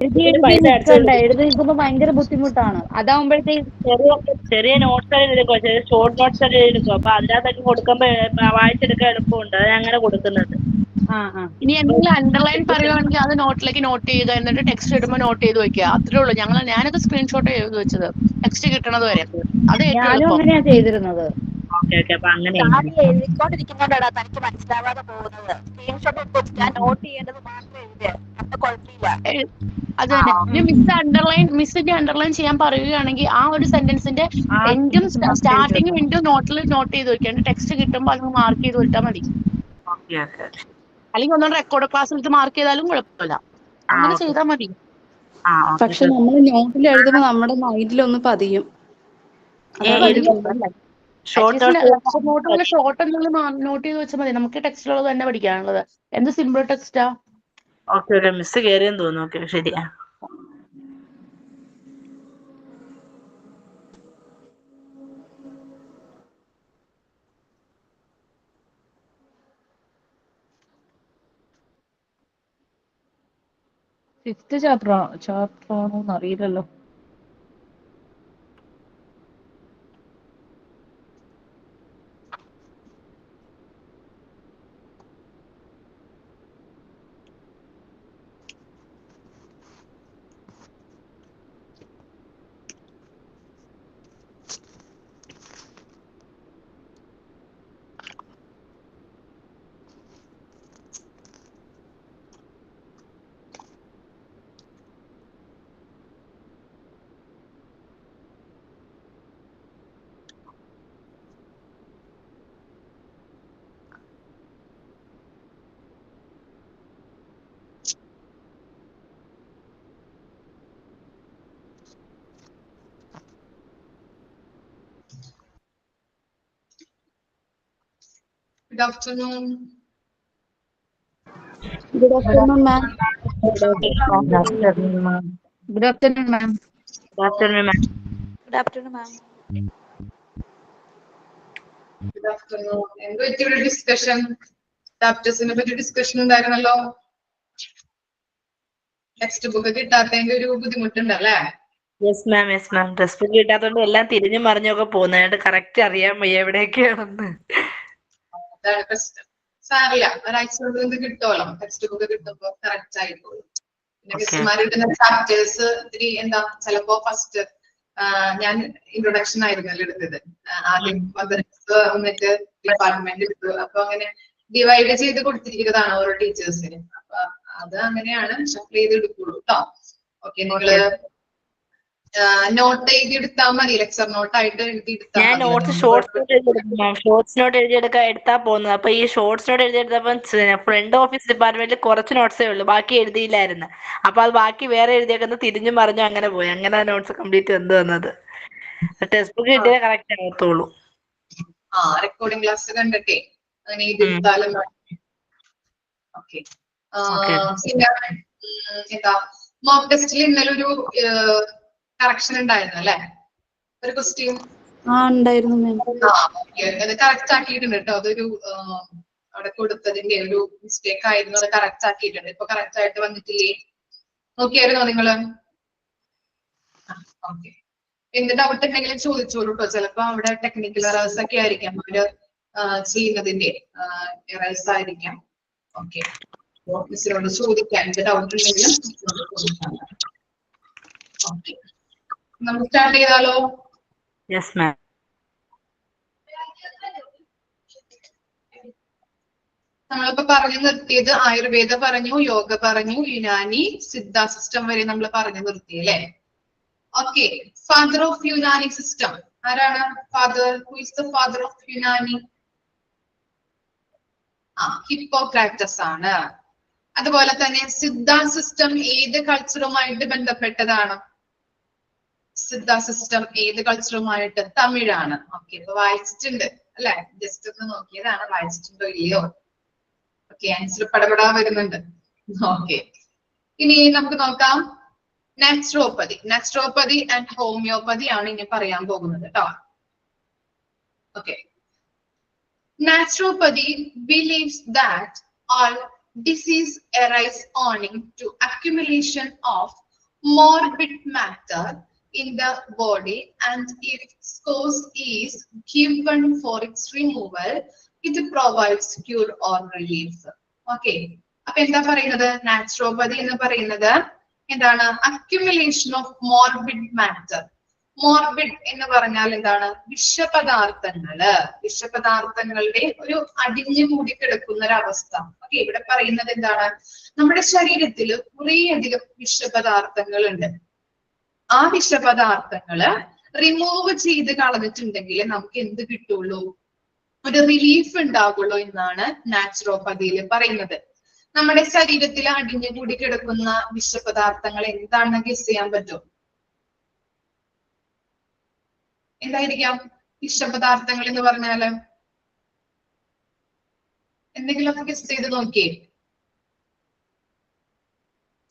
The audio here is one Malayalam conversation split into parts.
എഴുതി ഇതിന് എഴുതി പൈസ അടച്ചു നിൽക്കണ്ട, എഴുതി നിൽക്കുമ്പോൾ ഭയങ്കര ബുദ്ധിമുട്ടാണ്. അതാവുമ്പോഴത്തേക്ക് ചെറിയ നോട്ട്സ് ഒക്കെ എടുക്കുക, ചെറിയ ഷോർട്ട് നോട്ട്സ് ഒക്കെ എടുക്കുക. അപ്പൊ അതിനകത്തൊക്കെ കൊടുക്കുമ്പോൾ വായിച്ചെടുക്കാൻ എളുപ്പമുണ്ട്. അത് അങ്ങനെ കൊടുക്കുന്നത്. ഇനി എന്തെങ്കിലും അണ്ടർലൈൻ പറയുവാണെങ്കിൽ അത് നോട്ടിലേക്ക് നോട്ട് ചെയ്യുക, എന്നിട്ട് ടെക്സ്റ്റ് ഇടുമ്പോൾ നോട്ട് ചെയ്ത് വെക്കുക. അത്രേ ഉള്ളൂ. ഞാനൊക്കെ സ്ക്രീൻഷോട്ട് ചെയ്ത് വെച്ചത് ടെക്സ്റ്റ് കിട്ടണത് വരെ. അത് ഏറ്റവും ഞാനും എളുപ്പം. അങ്ങനെയാ ചെയ്തിരുന്നത്. ഓക്കെ ഓക്കെ, അപ്പൊ അങ്ങനെ എഴുതിക്കൊണ്ടിരിക്കുന്നോണ്ടാ തനിക്ക് മനസ്സിലാവാതെ പോകുന്നത്. സ്ക്രീൻഷോട്ട് എടുത്ത് ഞാൻ നോട്ട് ചെയ്യേണ്ടത് മാത്രമേ എഴുതിയ, അപ്പൊ കുഴപ്പമില്ല. അത് തന്നെ. ഇനി മിസ്സിന്റെ അണ്ടർലൈൻ ചെയ്യാൻ പറയുകയാണെങ്കിൽ ആ ഒരു സെന്റൻസിന്റെ എൻഡും സ്റ്റാർട്ടിങ്ങും എൻഡും നോട്ടിൽ നോട്ട് ചെയ്ത് വെക്കുക. ടെക്സ്റ്റ് കിട്ടുമ്പോൾ അത് മാർക്ക് ചെയ്ത് വിട്ടാൽ മതി. അല്ലെങ്കിൽ ഒന്നും റെക്കോർഡ് ക്ലാസ്സിൽ മാർക്ക് ചെയ്താലും കുഴപ്പമില്ല. അങ്ങനെ ചെയ്താൽ മതി. പക്ഷെ നമ്മൾ നോട്ടിൽ എഴുതുമ്പോൾ നമ്മുടെ മൈൻഡിലൊന്ന് പതിയും. ഷോർട്ട് എന്നുള്ള നോട്ട് ചെയ്ത് വെച്ചാൽ മതി. നമുക്ക് ടെക്സ്റ്റിലുള്ളത് തന്നെ പഠിക്കാനുള്ളത്. എന്ത് സിമ്പിൾ ടെക്സ്റ്റാ. ഓക്കെ ഓക്കെ, മിസ് കയറിയെന്ന് തോന്നുന്നു. ഓക്കെ, ശരിയാ. ഫിഫ്ത്ത് ചാപ്റ്റർ ആണോന്ന് അറിയില്ലല്ലോ. Good afternoon. Good afternoon, ma'am. Good afternoon, ma'am. Good afternoon, ma'am. Good afternoon, ma'am. Good afternoon. എന്തൊരു ഡിസ്കഷൻ, ചാപ്റ്റേഴ്സിനെ പറ്റി ഡിസ്കഷൻ ഉണ്ടായിരുന്നല്ലോ. ടെക്സ്റ്റ് ബുക്ക് കിട്ടാത്തതിന്റെ ഒരു ബുദ്ധിമുട്ടുണ്ടല്ലേ? Yes ma'am. ടെക്സ്റ്റ് ബുക്ക് കിട്ടാത്തോണ്ട് എല്ലാം തിരിഞ്ഞു മറിഞ്ഞൊക്കെ പോകുന്നതായിട്ട് കറക്റ്റ് അറിയാൻ വയ്യ എവിടെയൊക്കെയാണെന്ന്. അതാണ് പ്രശ്നം. സാറില്ല, ഒരാഴ്ച കൊണ്ട് കിട്ടുമല്ലോ. ടെക്സ്റ്റ് ബുക്ക് കിട്ടുമ്പോ കറക്റ്റ് ആയിക്കോളും. പിന്നെ മിസ്സുമാർ ഇടുന്ന ചാപ്റ്റേഴ്സ് ഇത്തിരി എന്താ, ചിലപ്പോ ഫസ്റ്റ് ഞാൻ ഇൻട്രൊഡക്ഷൻ ആയിരുന്നല്ലോ എടുത്തത്. ആദ്യം വന്നിട്ട് ഡിപ്പാർട്ട്മെന്റ് എടുത്തു. അപ്പൊ അങ്ങനെ ഡിവൈഡ് ചെയ്ത് കൊടുത്തിരിക്കുന്നതാണ് ഓരോ ടീച്ചേഴ്സിന്. അപ്പൊ അത് അങ്ങനെയാണ് ഷഫിൾ ചെയ്ത് എടുക്കുള്ളൂ കേട്ടോ. ഓക്കെ, നിങ്ങള് നോട്ട് എഴുതി എടുത്താൽ മതി. ലെക്ചർ നോട്ടായിട്ട് എഴുതി എടുത്താൽ ഞാൻ നോട്ട്സ് ഷോർട്സ് നോട്ട് എടുത്താ പോകുന്നത്. അപ്പൊ ഈ ഷോർട്സ് നോട്ട് എഴുതിയെടുത്തപ്പോ ഫ്രണ്ട് ഓഫീസ് ഡിപ്പാർട്ട്മെന്റിൽ കുറച്ച് നോട്ട്സേ ഉള്ളൂ, ബാക്കി എഴുതിയില്ലായിരുന്നു. അപ്പൊ അത് ബാക്കി വേറെ എഴുതിയേക്കുന്നത് തിരിഞ്ഞു മറിഞ്ഞു അങ്ങനെ പോയി. അങ്ങനെ നോട്ട്സ് കംപ്ലീറ്റ് വന്നത്. ടെക്സ്റ്റ് ബുക്ക് കിട്ടിയാൽ കറക്റ്റ് ആകത്തുള്ളൂ. റെക്കോർഡിംഗ് ക്ലാസ് കണ്ടിട്ടേ അങ്ങനെ എഴുതിയെടുത്താലും ഓക്കെ. പിന്നെ എന്താ, മോക്ക് ടെസ്റ്റിൽ ഇന്നലെ ഒരു കറക്ഷൻ ഉണ്ടായിരുന്നു അല്ലെ? ഒരു ക്വസ്റ്റ്യൻ ഉണ്ടായിരുന്നു മാം. അത് കറക്റ്റ് ആക്കിയിട്ടുണ്ട് കേട്ടോ. അതൊരു അവിടെ കൊടുത്തതിന്റെ ഒരു മിസ്റ്റേക്ക് ആയിരുന്നു. അത് കറക്റ്റ് ആക്കിയിട്ടുണ്ട്. ഇപ്പൊ കറക്റ്റ് ആയിട്ട് വന്നിട്ടില്ലേ? നോക്കിയായിരുന്നോ നിങ്ങള്? ഓക്കെ. എന്ത് ഡൗട്ട് ഉണ്ടെങ്കിലും ചോദിച്ചോളൂ കേട്ടോ. ചിലപ്പോ അവിടെ ടെക്നിക്കൽ എറേഴ്സ് ഒക്കെ ആയിരിക്കാം അവര് ചെയ്യുന്നതിന്റെ എറേഴ്സ് ആയിരിക്കാം. ഓക്കെ, മിസ്സിനോട് ചോദിക്കാം. എന്ത് ഡൗട്ട് ഉണ്ടെങ്കിലും ചോദിക്കാം. ഓക്കെ, നമുക്ക് സ്റ്റാർട്ട് ചെയ്താലോ? Yes ma'am. നമ്മളിപ്പോ പറഞ്ഞു നിർത്തിയത് ആയുർവേദ പറഞ്ഞു, യോഗ പറഞ്ഞു, യുനാനി, സിദ്ധ സിസ്റ്റം വരെ നമ്മൾ പറഞ്ഞു നിർത്തി അല്ലേ? Okay, father of Unani system ആരാണ്? Father, who is the father of Unani? Hippocrates ആണ്. അതുപോലെ തന്നെ സിദ്ധ സിസ്റ്റം ഏത് കൾച്ചറുമായിട്ട് ബന്ധപ്പെട്ടതാണ്? സിദ്ധ സിസ്റ്റം ഏത് കൾച്ചറുമായിട്ട്? തമിഴാണ്. ഓക്കെ, ഇപ്പൊ വായിച്ചിട്ടുണ്ട് അല്ലെ? ജസ്റ്റ് ഒന്ന് നോക്കിയതാണ്, വായിച്ചിട്ടുണ്ടോ ഇല്ലയോ? ഓക്കെ, ആൻസർ പടപടാ വരുന്നുണ്ട്. ഓക്കെ, ഇനി നമുക്ക് നോക്കാം നാച്ചുറോപ്പതി ആൻഡ് ഹോമിയോപ്പതി ആണ് ഇനി പറയാൻ പോകുന്നത് കേട്ടോ. Okay, naturopathy believes that all disease arise owing to accumulation of morbid matter in the body, and if cause is given for its removal, it provides cure or relief. Okay, അപ്പൊ എന്താ പറയുന്നത്? നാച്ചുറോപ്പതി എന്ന് പറയുന്നത് എന്താണ്? Accumulation of morbid matter. Morbid എന്ന് പറഞ്ഞാൽ എന്താണ്? വിഷപദാർത്ഥങ്ങളുടെ ഒരു അടിഞ്ഞു കൂടി കിടക്കുന്ന ഒരു അവസ്ഥ. ഓക്കെ, ഇവിടെ പറയുന്നത് എന്താണ്? നമ്മുടെ ശരീരത്തിൽ കുറേയധികം വിഷപദാർത്ഥങ്ങൾ ഉണ്ട്. ആ വിഷപദാർത്ഥങ്ങള് റിമൂവ് ചെയ്ത് കളഞ്ഞിട്ടുണ്ടെങ്കിൽ നമുക്ക് എന്ത് കിട്ടുള്ളൂ? ഒരു റിലീഫ് ഉണ്ടാവുള്ളൂ എന്നാണ് നാച്ചുറോപ്പതിയിൽ പറയുന്നത്. നമ്മുടെ ശരീരത്തിൽ അടിഞ്ഞു കൂടി കിടക്കുന്ന വിഷപദാർത്ഥങ്ങൾ എന്താണെന്ന് ഗസ് ചെയ്യാൻ പറ്റും? എന്തായിരിക്കാം വിഷപദാർത്ഥങ്ങൾ എന്ന് പറഞ്ഞാല്? എന്തെങ്കിലുമൊക്കെ ഗസ് ചെയ്ത് നോക്കിയേ.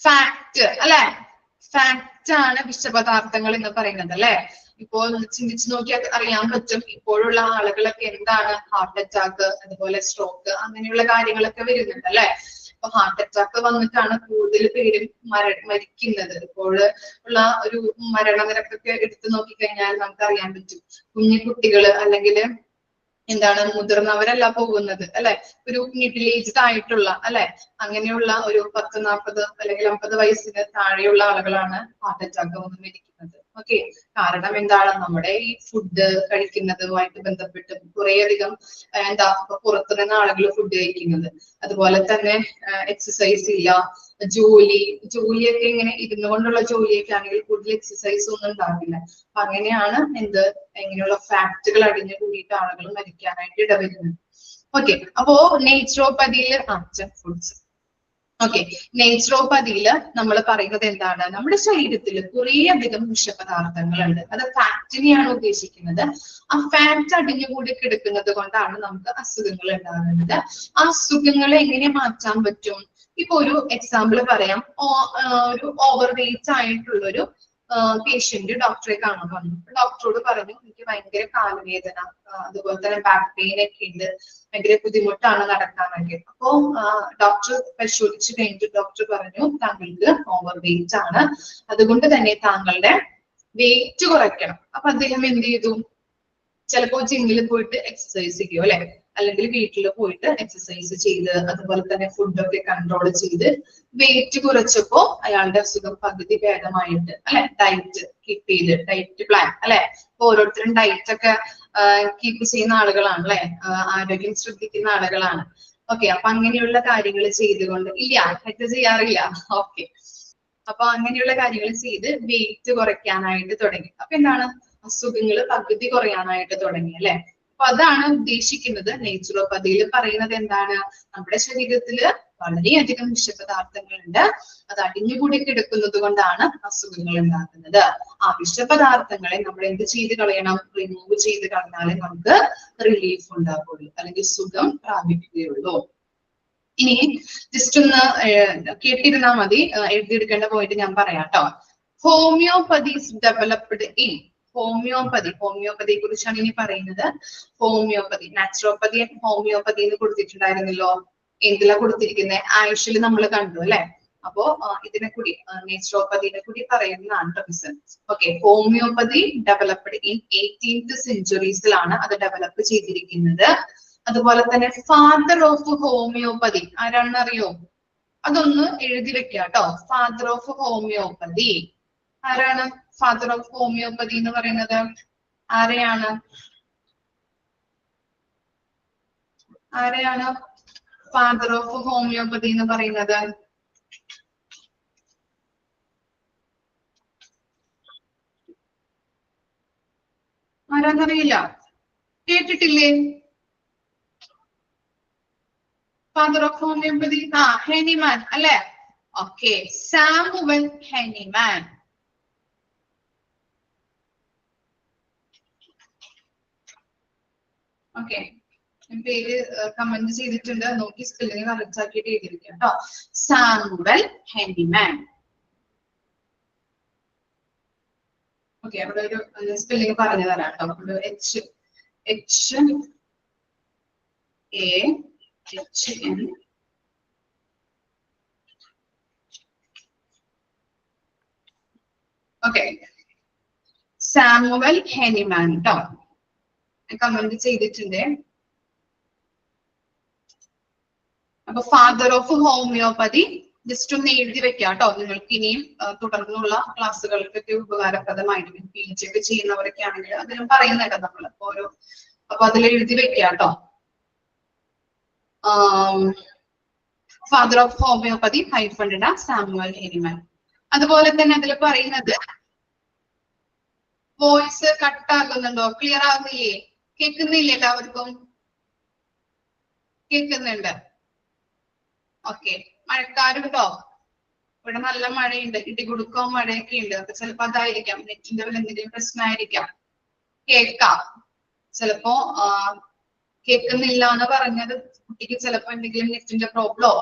ഫാക്ട് അല്ലെ? ഫാക്ട് ആണ് വിഷപദാർത്ഥങ്ങൾ എന്ന് പറയുന്നത് അല്ലെ? ഇപ്പോൾ ചിന്തിച്ചു നോക്കിയാൽ അറിയാൻ പറ്റും, ഇപ്പോഴുള്ള ആളുകളൊക്കെ എന്താണ് ഹാർട്ട് അറ്റാക്ക്, അതുപോലെ സ്ട്രോക്ക്, അങ്ങനെയുള്ള കാര്യങ്ങളൊക്കെ വരുന്നുണ്ട് അല്ലെ? ഇപ്പൊ ഹാർട്ട് അറ്റാക്ക് വന്നിട്ടാണ് കൂടുതൽ പേരും മരിക്കുന്നത്. ഇപ്പോൾ ഉള്ള ഒരു മരണനിരക്കൊക്കെ എടുത്തു നോക്കിക്കഴിഞ്ഞാൽ നമുക്ക് അറിയാൻ പറ്റും. കുഞ്ഞു കുട്ടികള് അല്ലെങ്കിൽ എന്താണ് മുതിർന്നവരല്ല പോകുന്നത് അല്ലെ? ഒരു മിഡിൽ ഏജ്ഡ് ആയിട്ടുള്ള അല്ലെ, അങ്ങനെയുള്ള ഒരു 10-40 അല്ലെങ്കിൽ 50 വയസ്സിന് താഴെയുള്ള ആളുകളാണ് ഹാർട്ട് അറ്റാക്ക് വന്ന് മരിക്കുന്നത്. ഓക്കെ, കാരണം എന്താണ്? നമ്മുടെ ഈ ഫുഡ് കഴിക്കുന്നതുമായിട്ട് ബന്ധപ്പെട്ട് കുറേയധികം എന്താ പുറത്തുനിന്ന് ആളുകൾ ഫുഡ് കഴിക്കുന്നത്, അതുപോലെ തന്നെ എക്സസൈസ് ഇല്ല, ജോലിയൊക്കെ ഇങ്ങനെ ഇരുന്നു കൊണ്ടുള്ള ജോലിയൊക്കെ ആണെങ്കിൽ കൂടുതൽ എക്സസൈസ് ഒന്നും ഉണ്ടാവില്ല. അപ്പൊ അങ്ങനെയാണ് ഇങ്ങനെയുള്ള ഫാക്ടുകൾ അടിഞ്ഞു കൂടിയിട്ട് ആളുകൾ മരിക്കാനായിട്ട് ഇടവരുന്നത്. ഓക്കെ, അപ്പോ നേച്ചുറോപ്പതിയില് ജങ്ക് ഫുഡ്സ്. ഓക്കെ, നേച്ചുറോപ്പതിയില് നമ്മൾ പറയുന്നത് എന്താണ്? നമ്മുടെ ശരീരത്തിൽ കുറേയധികം വിഷപദാർത്ഥങ്ങളുണ്ട്. അത് ഫാക്റ്റിനെയാണ് ഉദ്ദേശിക്കുന്നത്. ആ ഫാക്ട് അടിഞ്ഞുകൂടി കിടക്കുന്നത് കൊണ്ടാണ് നമുക്ക് അസുഖങ്ങൾ ഉണ്ടാകുന്നത്. ആ അസുഖങ്ങളെ എങ്ങനെ മാറ്റാൻ പറ്റും? ഇപ്പൊ ഒരു എക്സാമ്പിൾ പറയാം. ഒരു ഓവർ വെയിറ്റ് ആയിട്ടുള്ളൊരു പേഷ്യന്റ് ഡോക്ടറെ കാണാൻ വന്നു. ഡോക്ടറോട് പറഞ്ഞു, എനിക്ക് ഭയങ്കര കാലുവേദന, അതുപോലെ തന്നെ ബാക്ക് പെയിൻ ഒക്കെ ഉണ്ട്, ഭയങ്കര ബുദ്ധിമുട്ടാണ് നടക്കാനൊക്കെ. അപ്പോ ഡോക്ടർ പരിശോധിച്ച് കഴിഞ്ഞിട്ട് ഡോക്ടർ പറഞ്ഞു, താങ്കൾക്ക് ഓവർ വെയിറ്റ് ആണ്, അതുകൊണ്ട് തന്നെ താങ്കളുടെ വെയിറ്റ് കുറയ്ക്കണം. അപ്പൊ അദ്ദേഹം എന്ത് ചെയ്തു? ചിലപ്പോ ജിമ്മിൽ പോയിട്ട് എക്സസൈസ് ചെയ്യും അല്ലെ, അല്ലെങ്കിൽ വീട്ടിൽ പോയിട്ട് എക്സസൈസ് ചെയ്ത് അതുപോലെ തന്നെ ഫുഡൊക്കെ കൺട്രോൾ ചെയ്ത് വെയിറ്റ് കുറച്ചപ്പോ അയാളുടെ അസുഖം പകുതി ഭേദമായിട്ട് അല്ലെ. ഡയറ്റ് കീപ്പ് ചെയ്ത്, ഡയറ്റ് പ്ലാൻ അല്ലെ. ഇപ്പൊ ഓരോരുത്തരും ഡയറ്റ് ഒക്കെ കീപ്പ് ചെയ്യുന്ന ആളുകളാണ് അല്ലെ, ആരോഗ്യം ശ്രദ്ധിക്കുന്ന ആളുകളാണ്. ഓക്കെ, അപ്പൊ അങ്ങനെയുള്ള കാര്യങ്ങൾ ചെയ്തുകൊണ്ട് ഇല്ല ഹെറ്റ് ചെയ്യാറില്ല. ഓക്കെ, അപ്പൊ അങ്ങനെയുള്ള കാര്യങ്ങൾ ചെയ്ത് വെയിറ്റ് കുറയ്ക്കാനായിട്ട് തുടങ്ങി. അപ്പൊ എന്താണ്? അസുഖങ്ങൾ പകുതി കുറയാനായിട്ട് തുടങ്ങി അല്ലെ. അപ്പൊ അതാണ് ഉദ്ദേശിക്കുന്നത്. നേച്ചുറോപ്പതിയിൽ പറയുന്നത് എന്താണ്? നമ്മുടെ ശരീരത്തില് വളരെയധികം വിഷപദാർത്ഥങ്ങളുണ്ട്, അത് അടിഞ്ഞുകൂടി കിടക്കുന്നത് കൊണ്ടാണ് അസുഖങ്ങൾ ഉണ്ടാകുന്നത്. ആ വിഷപദാർത്ഥങ്ങളെ നമ്മൾ എന്ത് ചെയ്ത് കളയണം? റിമൂവ് ചെയ്ത് കളഞ്ഞാലേ നമുക്ക് റിലീഫ് ഉണ്ടാകുള്ളൂ, അല്ലെങ്കിൽ സുഖം പ്രാപിക്കുകയുള്ളൂ. ഇനി ജസ്റ്റ് ഒന്ന് കേട്ടിരുന്നാൽ മതി, എഴുതിയെടുക്കേണ്ട പോയിട്ട് ഞാൻ പറയാം കേട്ടോ. ഹോമിയോപ്പതി ഡെവലപ്ഡ് ഇൻ ഹോമിയോപ്പതിയെ കുറിച്ചാണ് ഇനി പറയുന്നത്. ഹോമിയോപ്പതി, നാച്ചുറോപ്പതി, ഹോമിയോപ്പതി എന്ന് കൊടുത്തിട്ടുണ്ടായിരുന്നല്ലോ. എന്തിലാ കൊടുത്തിരിക്കുന്നത്? ആയുഷിൽ നമ്മൾ കണ്ടു അല്ലെ. അപ്പോ ഇതിനെ കൂടി നേച്ചുറോപ്പതിനെ കൂടി പറയുന്നതാണ് reason. Okay, homeopathy developed in 18th സെഞ്ചുറീസിലാണ് അത് ഡെവലപ്പ് ചെയ്തിരിക്കുന്നത്. അതുപോലെ തന്നെ ഫാദർ ഓഫ് ഹോമിയോപ്പതി ആരാണെന്ന് അറിയോ? അതൊന്ന് എഴുതി വെക്കുക കേട്ടോ. ഫാദർ ഓഫ് ഹോമിയോപ്പതി ആരാണ്? ഫാദർ ഓഫ് ഹോമിയോപ്പതി എന്ന് പറയുന്നത് ആരെയാണ്? ഫാദർ ഓഫ് ഹോമിയോപ്പതി എന്ന് പറയുന്നത്? ആരാന്നറിയില്ല, കേട്ടിട്ടില്ലേ? ഫാദർ ഓഫ് ഹോമിയോപ്പതി ഹെനിമാൻ അല്ലെ. Okay, Samuel Hahnemann. ഓക്കെ, പേര് കമന്റ് ചെയ്തിട്ടുണ്ട്, നോക്കി സ്പെല്ലിംഗ് കറക്റ്റ് ആക്കിയിട്ട് എഴുതിയിരിക്കാം കേട്ടോ. Samuel Hahnemann. ഓക്കെ, അവിടെ ഒരു സ്പെല്ലിംഗ് പറഞ്ഞു തരാം കേട്ടോ. ഓക്കെ, സാമുവൽ ഹെനിമാൻ കേട്ടോ, കമന്റ് ചെയ്തിട്ടുണ്ട്. അപ്പൊ ഫാദർ ഓഫ് ഹോമിയോപ്പതി ജസ്റ്റ് ഒന്ന് എഴുതി വെക്കാം കേട്ടോ. നിങ്ങൾക്ക് ഇനിയും തുടർന്നുള്ള ക്ലാസ്സുകൾക്കൊക്കെ ഉപകാരപ്രദമായിരിക്കും. പി ജി ഒക്കെ ചെയ്യുന്നവരൊക്കെ ആണെങ്കിൽ അതിനും പറയുന്നുണ്ട് നമ്മൾ ഓരോ, അപ്പൊ അതിൽ എഴുതി വെക്കാം കേട്ടോ. ഫാദർ ഓഫ് ഹോമിയോപ്പതി ഹൈഫണ്ടിട സാമുവൽ ഹെനിമാൻ. അതുപോലെ തന്നെ അതിൽ പറയുന്നത് വോയിസ് കട്ട് ആകുന്നുണ്ടോ? ക്ലിയർ ആകുന്നില്ലേ? കേൾക്കുന്നില്ലേ? എല്ലാവർക്കും കേൾക്കുന്നുണ്ട്? ഓക്കെ, മഴക്കാരുണ്ടോ? ഇവിടെ നല്ല മഴയുണ്ട്, ഇടികുടുക്കോ മഴയൊക്കെ ഉണ്ട്. അപ്പൊ ചിലപ്പോ അതായിരിക്കാം, നെറ്റിന്റെ എന്തെങ്കിലും പ്രശ്നമായിരിക്കാം. കേൾക്കാം, ചിലപ്പോ കേൾക്കുന്നില്ല എന്ന് പറഞ്ഞത് കുട്ടിക്ക് ചിലപ്പോ എന്തെങ്കിലും നെറ്റിന്റെ പ്രോബ്ലമോ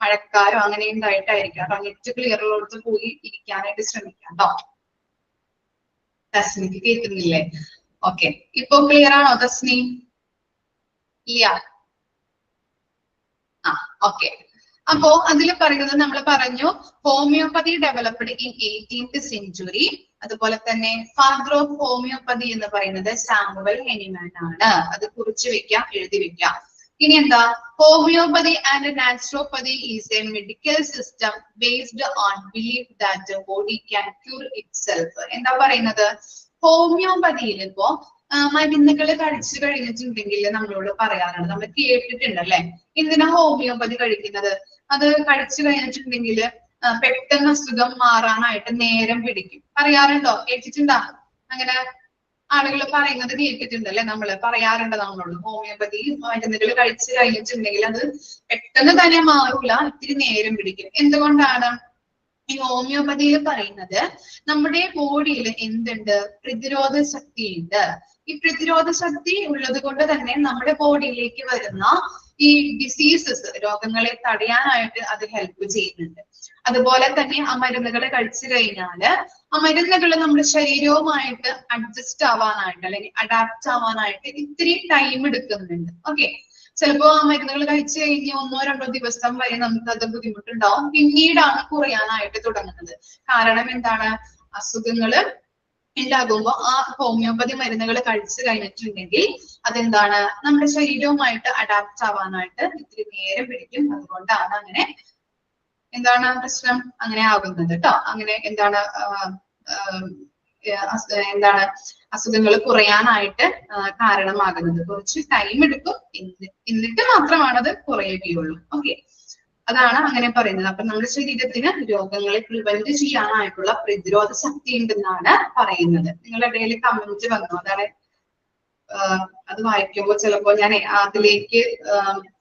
മഴക്കാരോ അങ്ങനെ ഉണ്ടായിട്ടായിരിക്കാം. അപ്പൊ നെറ്റ് ക്ലിയർ ഉള്ളിടത്ത് പോയി ഇരിക്കാനായിട്ട് ശ്രമിക്കാം കേട്ടോ. തസ്നിക്ക് കേൾക്കുന്നില്ലേ? ഓക്കെ, ഇപ്പൊ ക്ലിയർ ആണോ തസ്നി? ഇല്ല. ആ ഓക്കെ. അപ്പോ അതിൽ പറയുന്നത് നമ്മൾ പറഞ്ഞു homeopathy developed in 18th century. അതുപോലെ തന്നെ ഫാദർ ഓഫ് ഹോമിയോപ്പതി എന്ന് പറയുന്നത് സാമുവൽ ഹെനിമാൻ ആണ്. അത് കുറിച്ച് വെക്കാം, എഴുതി വെക്കാം. ഇനി എന്താ? Homeopathy and naturopathy is a medical system based on belief that body can cure itself. എന്താ പറയുന്നത്? ഹോമിയോപ്പതിയിൽ ഇപ്പോ മരുന്നുകൾ കഴിച്ചു കഴിഞ്ഞിട്ടുണ്ടെങ്കിൽ നമ്മളോട് പറയാറുണ്ട്, നമ്മൾ കേട്ടിട്ടുണ്ട് അല്ലെ, എന്തിനാ ഹോമിയോപ്പതി കഴിക്കുന്നത്? അത് കഴിച്ചു കഴിഞ്ഞിട്ടുണ്ടെങ്കിൽ പെട്ടെന്ന് അസുഖം മാറാനായിട്ട് നേരം പിടിക്കും. പറയാറുണ്ടോ? കേട്ടിട്ടുണ്ടോ? അങ്ങനെ ആളുകൾ പറയുന്നത് കേട്ടിട്ടുണ്ട് അല്ലെ, നമ്മള് പറയാറുണ്ട് നമ്മളോട്. ഹോമിയോപ്പതി മരുന്നുകൾ കഴിച്ചു കഴിഞ്ഞിട്ടുണ്ടെങ്കിൽ അത് പെട്ടെന്ന് തന്നെ മാറൂല, ഇത്തിരി നേരം പിടിക്കും. എന്തുകൊണ്ടാണ്? ഈ ഹോമിയോപ്പതിയിൽ പറയുന്നത് നമ്മുടെ ബോഡിയിൽ എന്തുണ്ട്? പ്രതിരോധ ശക്തി ഉണ്ട്. ഈ പ്രതിരോധ ശക്തി ഉള്ളത് കൊണ്ട് തന്നെ നമ്മുടെ ബോഡിയിലേക്ക് വരുന്ന ഈ ഡിസീസസ്, രോഗങ്ങളെ തടയാനായിട്ട് അത് ഹെൽപ്പ് ചെയ്യുന്നുണ്ട്. അതുപോലെ തന്നെ ആ മരുന്നുകൾ കഴിച്ചു കഴിഞ്ഞാല് ആ മരുന്നുകൾ നമ്മുടെ ശരീരവുമായിട്ട് അഡ്ജസ്റ്റ് ആവാനായിട്ട് അല്ലെങ്കിൽ അഡാപ്റ്റ് ആവാനായിട്ട് ഇത്തിരി ടൈം എടുക്കുന്നുണ്ട്. ഓക്കെ, ചിലപ്പോ ആ മരുന്നുകൾ കഴിച്ചു കഴിഞ്ഞ് 1-2 ദിവസം വരെ നമുക്ക് അത് ബുദ്ധിമുട്ടുണ്ടാവും. പിന്നീടാണ് കുറയാനായിട്ട് തുടങ്ങുന്നത്. കാരണം എന്താണ്? അസുഖങ്ങള് ഉണ്ടാകുമ്പോ ആ ഹോമിയോപ്പതി മരുന്നുകൾ കഴിച്ചു കഴിഞ്ഞിട്ടുണ്ടെങ്കിൽ അതെന്താണ്? നമ്മുടെ ശരീരവുമായിട്ട് അഡാപ്റ്റ് ആവാനായിട്ട് ഇത്തിരി നേരം പിടിക്കും. അതുകൊണ്ടാണ് അങ്ങനെ എന്താണ് പ്രശ്നം അങ്ങനെ ആകുന്നത് കേട്ടോ. അങ്ങനെ എന്താണ് അസുഖങ്ങൾ കുറയാനായിട്ട് കാരണമാകുന്നത്. കുറച്ച് ടൈം എടുക്കും, എന്നിട്ട് മാത്രമാണ് അത് കുറയുകയുള്ളൂ. ഓക്കെ, അതാണ് അങ്ങനെ പറയുന്നത്. അപ്പൊ നമ്മുടെ ശരീരത്തിന് രോഗങ്ങളെ പ്രിവെന്റ് ചെയ്യാനായിട്ടുള്ള പ്രതിരോധ ശക്തി ഉണ്ടെന്നാണ് പറയുന്നത്. നിങ്ങളുടെ ഇടയിൽ കമന്റ് വന്നു, അതാണ് അത് വായിക്കുമ്പോൾ ചിലപ്പോ ഞാൻ അതിലേക്ക്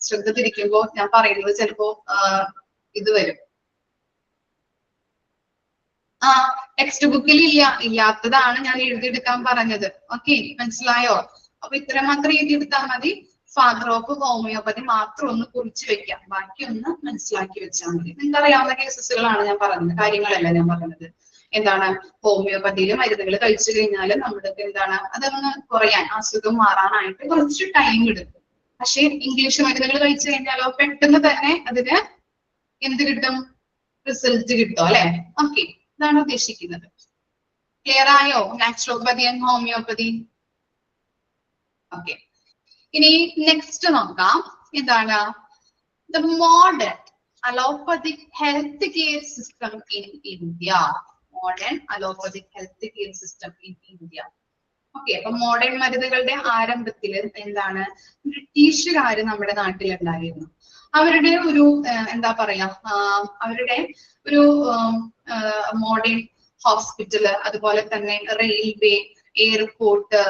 ശ്രദ്ധ തിരിക്കുമ്പോൾ ഞാൻ പറയുന്നത് ചിലപ്പോ ഇത് വരും. ടെക്സ്റ്റ് ബുക്കിൽ ഇല്ലാത്തതാണ് ഞാൻ എഴുതിയെടുക്കാൻ പറഞ്ഞത്. ഓക്കെ, മനസ്സിലായോ? അപ്പൊ ഇത്ര മാത്രം എഴുതിയെടുത്താൽ മതി. ഫാദർ ഓഫ് ഹോമിയോപ്പതി മാത്രം ഒന്ന് കുറിച്ച് വെക്കാം, ബാക്കി ഒന്ന് മനസ്സിലാക്കി വെച്ചാൽ മതി. നിങ്ങൾക്ക് അറിയാവുന്ന കേസസുകളാണ് ഞാൻ പറഞ്ഞത്, കാര്യങ്ങളല്ല ഞാൻ പറഞ്ഞത്. എന്താണ്? ഹോമിയോപ്പതിയിലെ മരുന്നുകൾ കഴിച്ചു കഴിഞ്ഞാൽ നമ്മുടെ എന്താണ് അതൊന്ന് കുറയാൻ, അസുഖം മാറാനായിട്ട് കുറച്ച് ടൈം എടുക്കും. പക്ഷെ ഇംഗ്ലീഷ് മരുന്നുകൾ കഴിച്ചു കഴിഞ്ഞാലോ പെട്ടെന്ന് തന്നെ അതിന് എന്ത് കിട്ടും? റിസൾട്ട് കിട്ടും അല്ലെ? ഓക്കെ, ഇതാണ് ഉദ്ദേശിക്കുന്നത്. ക്ലിയർ ആയോ? Naturopathy and homeopathy. ഓക്കെ, ഇനി നെക്സ്റ്റ് നോക്കാം. എന്താണ്? The modern allopathic health care system in India. Modern allopathic health care system in India. Okay, അപ്പൊ മോഡേൺ മരുന്നുകളുടെ ആരംഭത്തിൽ എന്താണ്? ബ്രിട്ടീഷുകാര് നമ്മുടെ നാട്ടിലുണ്ടായിരുന്നു. അവരുടെ ഒരു എന്താ പറയാ, അവരുടെ ഒരു മോഡേൺ ഹോസ്പിറ്റല്, അതുപോലെ തന്നെ റെയിൽവേ, എയർപോർട്ട്,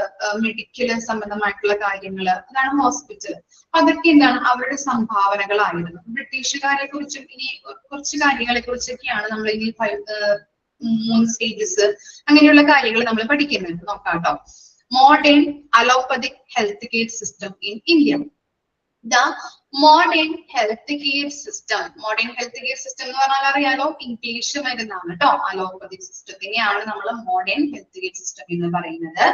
മെഡിക്കൽ സംബന്ധമായിട്ടുള്ള കാര്യങ്ങള്, അതാണ് ഹോസ്പിറ്റൽ. അതൊക്കെ എന്താണ്? അവരുടെ സംഭാവനകളായിരുന്നു. ബ്രിട്ടീഷുകാരെ കുറിച്ചും ഇനി കുറച്ച് കാര്യങ്ങളെ കുറിച്ചൊക്കെയാണ് നമ്മൾ ഇനി 3 സ്റ്റേജസ് അങ്ങനെയുള്ള കാര്യങ്ങൾ നമ്മൾ പഠിക്കുന്നുണ്ട്. നോക്കാം കേട്ടോ. Modern allopathic health care system in India. The modern healthcare system. Modern healthcare system എന്ന് പറഞ്ഞാൽ അറിയാലോ, ഇംഗ്ലീഷ് മരുന്നാണ് കേട്ടോ. അലോപ്പതിക് സിസ്റ്റത്തിനെയാണ് നമ്മൾ മോഡേൺ ഹെൽത്ത് കെയർ സിസ്റ്റം എന്ന് പറയുന്നത്.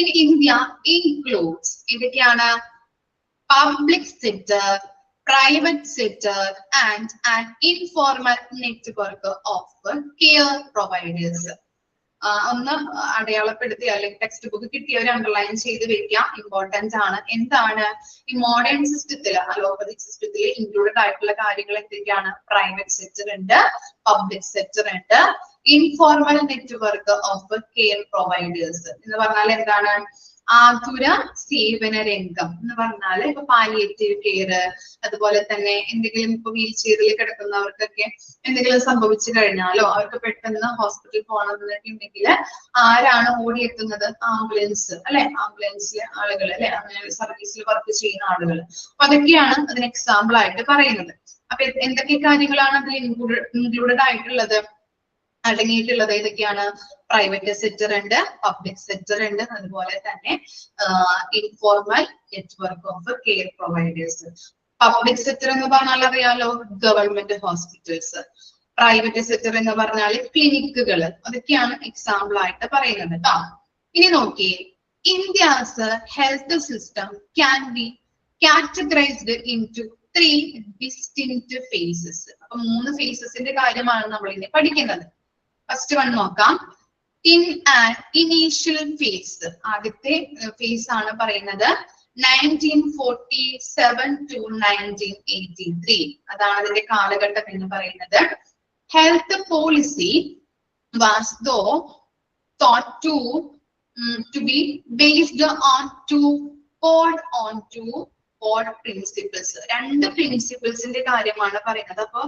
ഇൻ ഇന്ത്യ ഇൻക്ലൂഡ്സ് ഇതൊക്കെയാണ്: public sector, private sector and an informal network of care providers. ഒന്ന് അടയാളപ്പെടുത്തി അല്ലെങ്കിൽ ടെക്സ്റ്റ് ബുക്ക് കിട്ടിയവർ അണ്ടർലൈൻ ചെയ്ത് വെക്കുക, ഇമ്പോർട്ടൻസ് ആണ്. എന്താണ് ഈ മോഡേൺ സിസ്റ്റത്തിൽ, അലോപ്പതിക് സിസ്റ്റത്തിൽ ഇൻക്ലൂഡഡ് ആയിട്ടുള്ള കാര്യങ്ങൾ എന്തൊക്കെയാണ്? പ്രൈവറ്റ് സെക്ടർ ഉണ്ട്, പബ്ലിക് സെക്ടർ ഉണ്ട്, informal network of care providers എന്ന് പറഞ്ഞാൽ എന്താണ്? ആതുര സേവന രംഗം എന്ന് പറഞ്ഞാൽ ഇപ്പൊ പാലിയേറ്റീവ് കെയർ, അതുപോലെ തന്നെ എന്തെങ്കിലും ഇപ്പൊ വീൽ ചെയറിൽ കിടക്കുന്നവർക്കൊക്കെ എന്തെങ്കിലും സംഭവിച്ചു കഴിഞ്ഞാലോ അവർക്ക് പെട്ടെന്ന് ഹോസ്പിറ്റലിൽ പോകണമെന്നൊക്കെ ഉണ്ടെങ്കിൽ ആരാണ് ഓടിയെത്തുന്നത്? ആംബുലൻസ് അല്ലെ, ആംബുലൻസിലെ ആളുകൾ അല്ലെ, അങ്ങനെ സർവീസിൽ വർക്ക് ചെയ്യുന്ന ആളുകൾ. അപ്പൊ അതൊക്കെയാണ് അതിന് എക്സാമ്പിൾ ആയിട്ട് പറയുന്നത്. അപ്പൊ എന്തൊക്കെ കാര്യങ്ങളാണ് അതിൽ ഇൻക്ലൂഡഡ് ആയിട്ടുള്ളത്, അടങ്ങിയിട്ടുള്ളത്? ഏതൊക്കെയാണ്? പ്രൈവറ്റ് സെക്ടർ ഉണ്ട്, പബ്ലിക് സെക്ടർ ഉണ്ട്, അതുപോലെ തന്നെ informal network of care providers. Public sector എന്ന് പറഞ്ഞാൽ അറിയാലോ, ഗവൺമെന്റ് ഹോസ്പിറ്റൽസ്. പ്രൈവറ്റ് സെക്ടർ എന്ന് പറഞ്ഞാൽ ക്ലിനിക്കുകൾ. അതൊക്കെയാണ് എക്സാമ്പിൾ ആയിട്ട് പറയുന്നത് കേട്ടോ. ഇനി നോക്കിയേ, India's health system can be categorised into 3 distinct phases. അപ്പൊ 3 ഫേസസിന്റെ കാര്യമാണ് നമ്മൾ ഇനി പഠിക്കുന്നത്. ഫസ്റ്റ് വൺ നോക്കാം. ഇൻ ആൻ ഇനീഷ്യൽ ഫേസ്, ആദ്യത്തെ ഫേസ് ആണ് പറയുന്നത് 1947 to 1983. അതാണ് അതിന്റെ കാലഘട്ടം എന്ന് പറയുന്നത്. Health policy was thought to be based on two principles. 2 പ്രിൻസിപ്പിൾസിന്റെ കാര്യമാണ് പറയുന്നത്. അപ്പൊ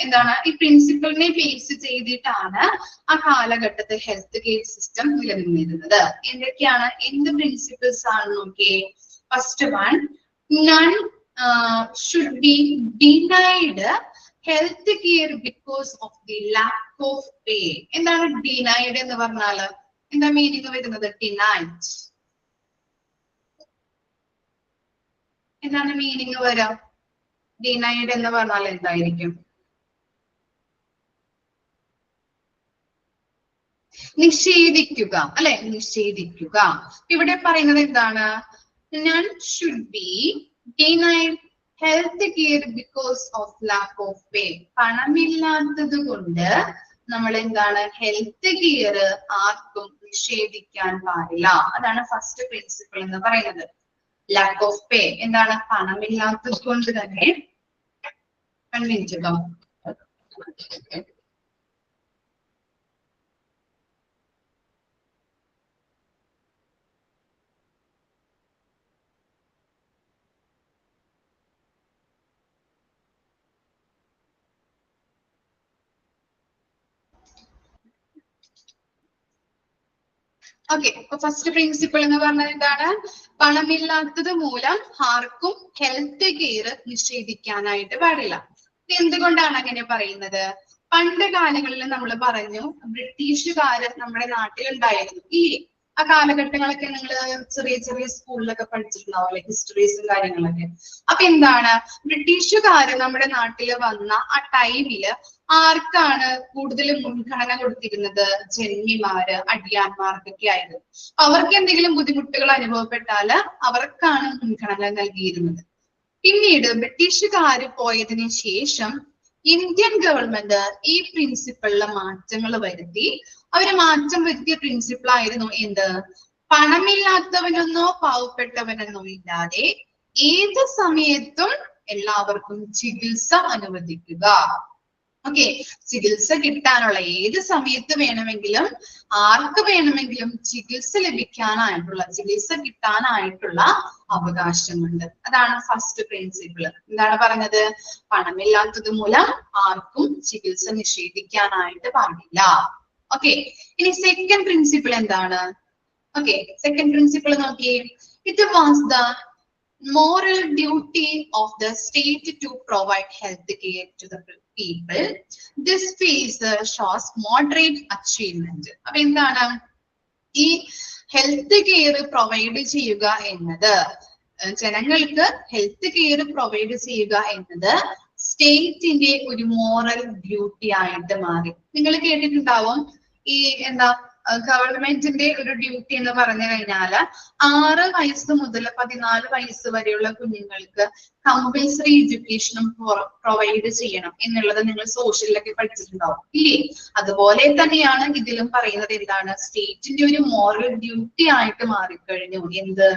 എന്താണ്? ഈ പ്രിൻസിപ്പിളിനെ ബേസ് ചെയ്തിട്ടാണ് ആ കാലഘട്ടത്തെ ഹെൽത്ത് കെയർ സിസ്റ്റം നിലനിന്നിരുന്നത്. എന്തൊക്കെയാണ്? എന്ത് പ്രിൻസിപ്പിൾസ് ആണ് നോക്കിയേ. First one, none should be denied health care because of the lakh of പേ. എന്താണ് ഡിനൈഡ് എന്ന് പറഞ്ഞാല്? എന്താ മീനിങ് വരുന്നത്? ഡിനൈഡ് എന്താണ് മീനിങ് വരാം? ഡിനൈഡ് എന്ന് പറഞ്ഞാൽ എന്തായിരിക്കും? നിഷേധിക്കുക അല്ലെ, നിഷേധിക്കുക. ഇവിടെ പറയുന്നത് എന്താണ്? None should be denied health care because of lack of pay. പണമില്ലാത്തത് കൊണ്ട് നമ്മൾ എന്താണ്? ഹെൽത്ത് കെയർ ആർക്കും നിഷേധിക്കാൻ പാടില്ല. അതാണ് ഫസ്റ്റ് പ്രിൻസിപ്പിൾ എന്ന് പറയുന്നത്. ലാക്ക് ഓഫ് പേ എന്താണ്? പണമില്ലാത്തത് കൊണ്ട് തന്നെ. കൺവിൻസിട്ടോ? ഓക്കെ, അപ്പൊ ഫസ്റ്റ് പ്രിൻസിപ്പിൾ എന്ന് പറഞ്ഞത് എന്താണ്? പണമില്ലാത്തത് മൂലം ആർക്കും ഹെൽത്ത് കെയർ നിഷേധിക്കാനായിട്ട് പാടില്ല. എന്തുകൊണ്ടാണ് അങ്ങനെ പറയുന്നത്? പണ്ട് കാലങ്ങളിൽ നമ്മൾ പറഞ്ഞു, ബ്രിട്ടീഷുകാര് നമ്മുടെ നാട്ടിലുണ്ടായിരുന്നു. ആ കാലഘട്ടങ്ങളൊക്കെ നിങ്ങൾ ചെറിയ ചെറിയ സ്കൂളിലൊക്കെ പഠിച്ചിട്ടുണ്ടാവും, ഹിസ്റ്ററീസും കാര്യങ്ങളൊക്കെ. അപ്പൊ എന്താണ്? ബ്രിട്ടീഷുകാര് നമ്മുടെ നാട്ടിൽ വന്ന ആ ടൈമില് ആർക്കാണ് കൂടുതൽ മുൻഗണന കൊടുത്തിരുന്നത്? ജന്മിമാര്, അടിയാന്മാർക്കൊക്കെ ആയിരുന്നു. അവർക്ക് എന്തെങ്കിലും ബുദ്ധിമുട്ടുകൾ അനുഭവപ്പെട്ടാല് അവർക്കാണ് മുൻഗണന നൽകിയിരുന്നത്. പിന്നീട് ബ്രിട്ടീഷുകാര് പോയതിനു ശേഷം ഇന്ത്യൻ ഗവൺമെന്റ് ഈ പ്രിൻസിപ്പിളിലെ മാറ്റങ്ങൾ വരുത്തി. അവര് മാറ്റം വരുത്തിയ പ്രിൻസിപ്പിൾ ആയിരുന്നു എന്ത്? പണമില്ലാത്തവനെന്നോ പാവപ്പെട്ടവനെന്നോ ഇല്ലാതെ ഏത് സമയത്തും എല്ലാവർക്കും ചികിത്സ അനുവദിക്കുക. ഓക്കെ, ചികിത്സ കിട്ടാനുള്ള ഏത് സമയത്ത് വേണമെങ്കിലും ആർക്ക് വേണമെങ്കിലും ചികിത്സ ലഭിക്കാനായിട്ടുള്ള, ചികിത്സ കിട്ടാനായിട്ടുള്ള അവകാശമുണ്ട്. അതാണ് ഫസ്റ്റ് പ്രിൻസിപ്പിൾ. എന്താണ് പറഞ്ഞത്? പണമില്ലാത്തത് മൂലം ആർക്കും ചികിത്സ നിഷേധിക്കാനായിട്ട് പാടില്ല. ഓക്കെ, ഇനി സെക്കൻഡ് പ്രിൻസിപ്പിൾ എന്താണ്? ഓക്കെ, സെക്കൻഡ് പ്രിൻസിപ്പിൾ നോക്കിയേ. It was the moral duty of the state to provide health care to the people. This phase shows moderate achievement. അപ്പൊ എന്താണ് ഈ ഹെൽത്ത് കെയർ പ്രൊവൈഡ് ചെയ്യുക എന്നത്, ജനങ്ങൾക്ക് ഹെൽത്ത് കെയർ പ്രൊവൈഡ് ചെയ്യുക എന്നത് സ്റ്റേറ്റിന്റെ ഒരു മോറൽ ഡ്യൂട്ടി ആയിട്ട് മാറി. നിങ്ങൾ കേട്ടിട്ടുണ്ടാവും ഈ എന്താ ഗവൺമെന്റിന്റെ ഒരു ഡ്യൂട്ടി എന്ന് പറഞ്ഞു കഴിഞ്ഞാല് 6 വയസ്സ് മുതൽ 14 വയസ്സ് വരെയുള്ള കുഞ്ഞുങ്ങൾക്ക് കമ്പൽസറി എഡ്യൂക്കേഷനും പ്രൊവൈഡ് ചെയ്യണം എന്നുള്ളത് നിങ്ങൾ സോഷ്യലിലൊക്കെ പഠിച്ചിട്ടുണ്ടാവും ഇല്ലേ? അതുപോലെ തന്നെയാണ് ഇതിലും പറയുന്നത്. എന്താണ്? സ്റ്റേറ്റിന്റെ ഒരു മോറൽ ഡ്യൂട്ടി ആയിട്ട് മാറിക്കഴിഞ്ഞു. എന്ത്?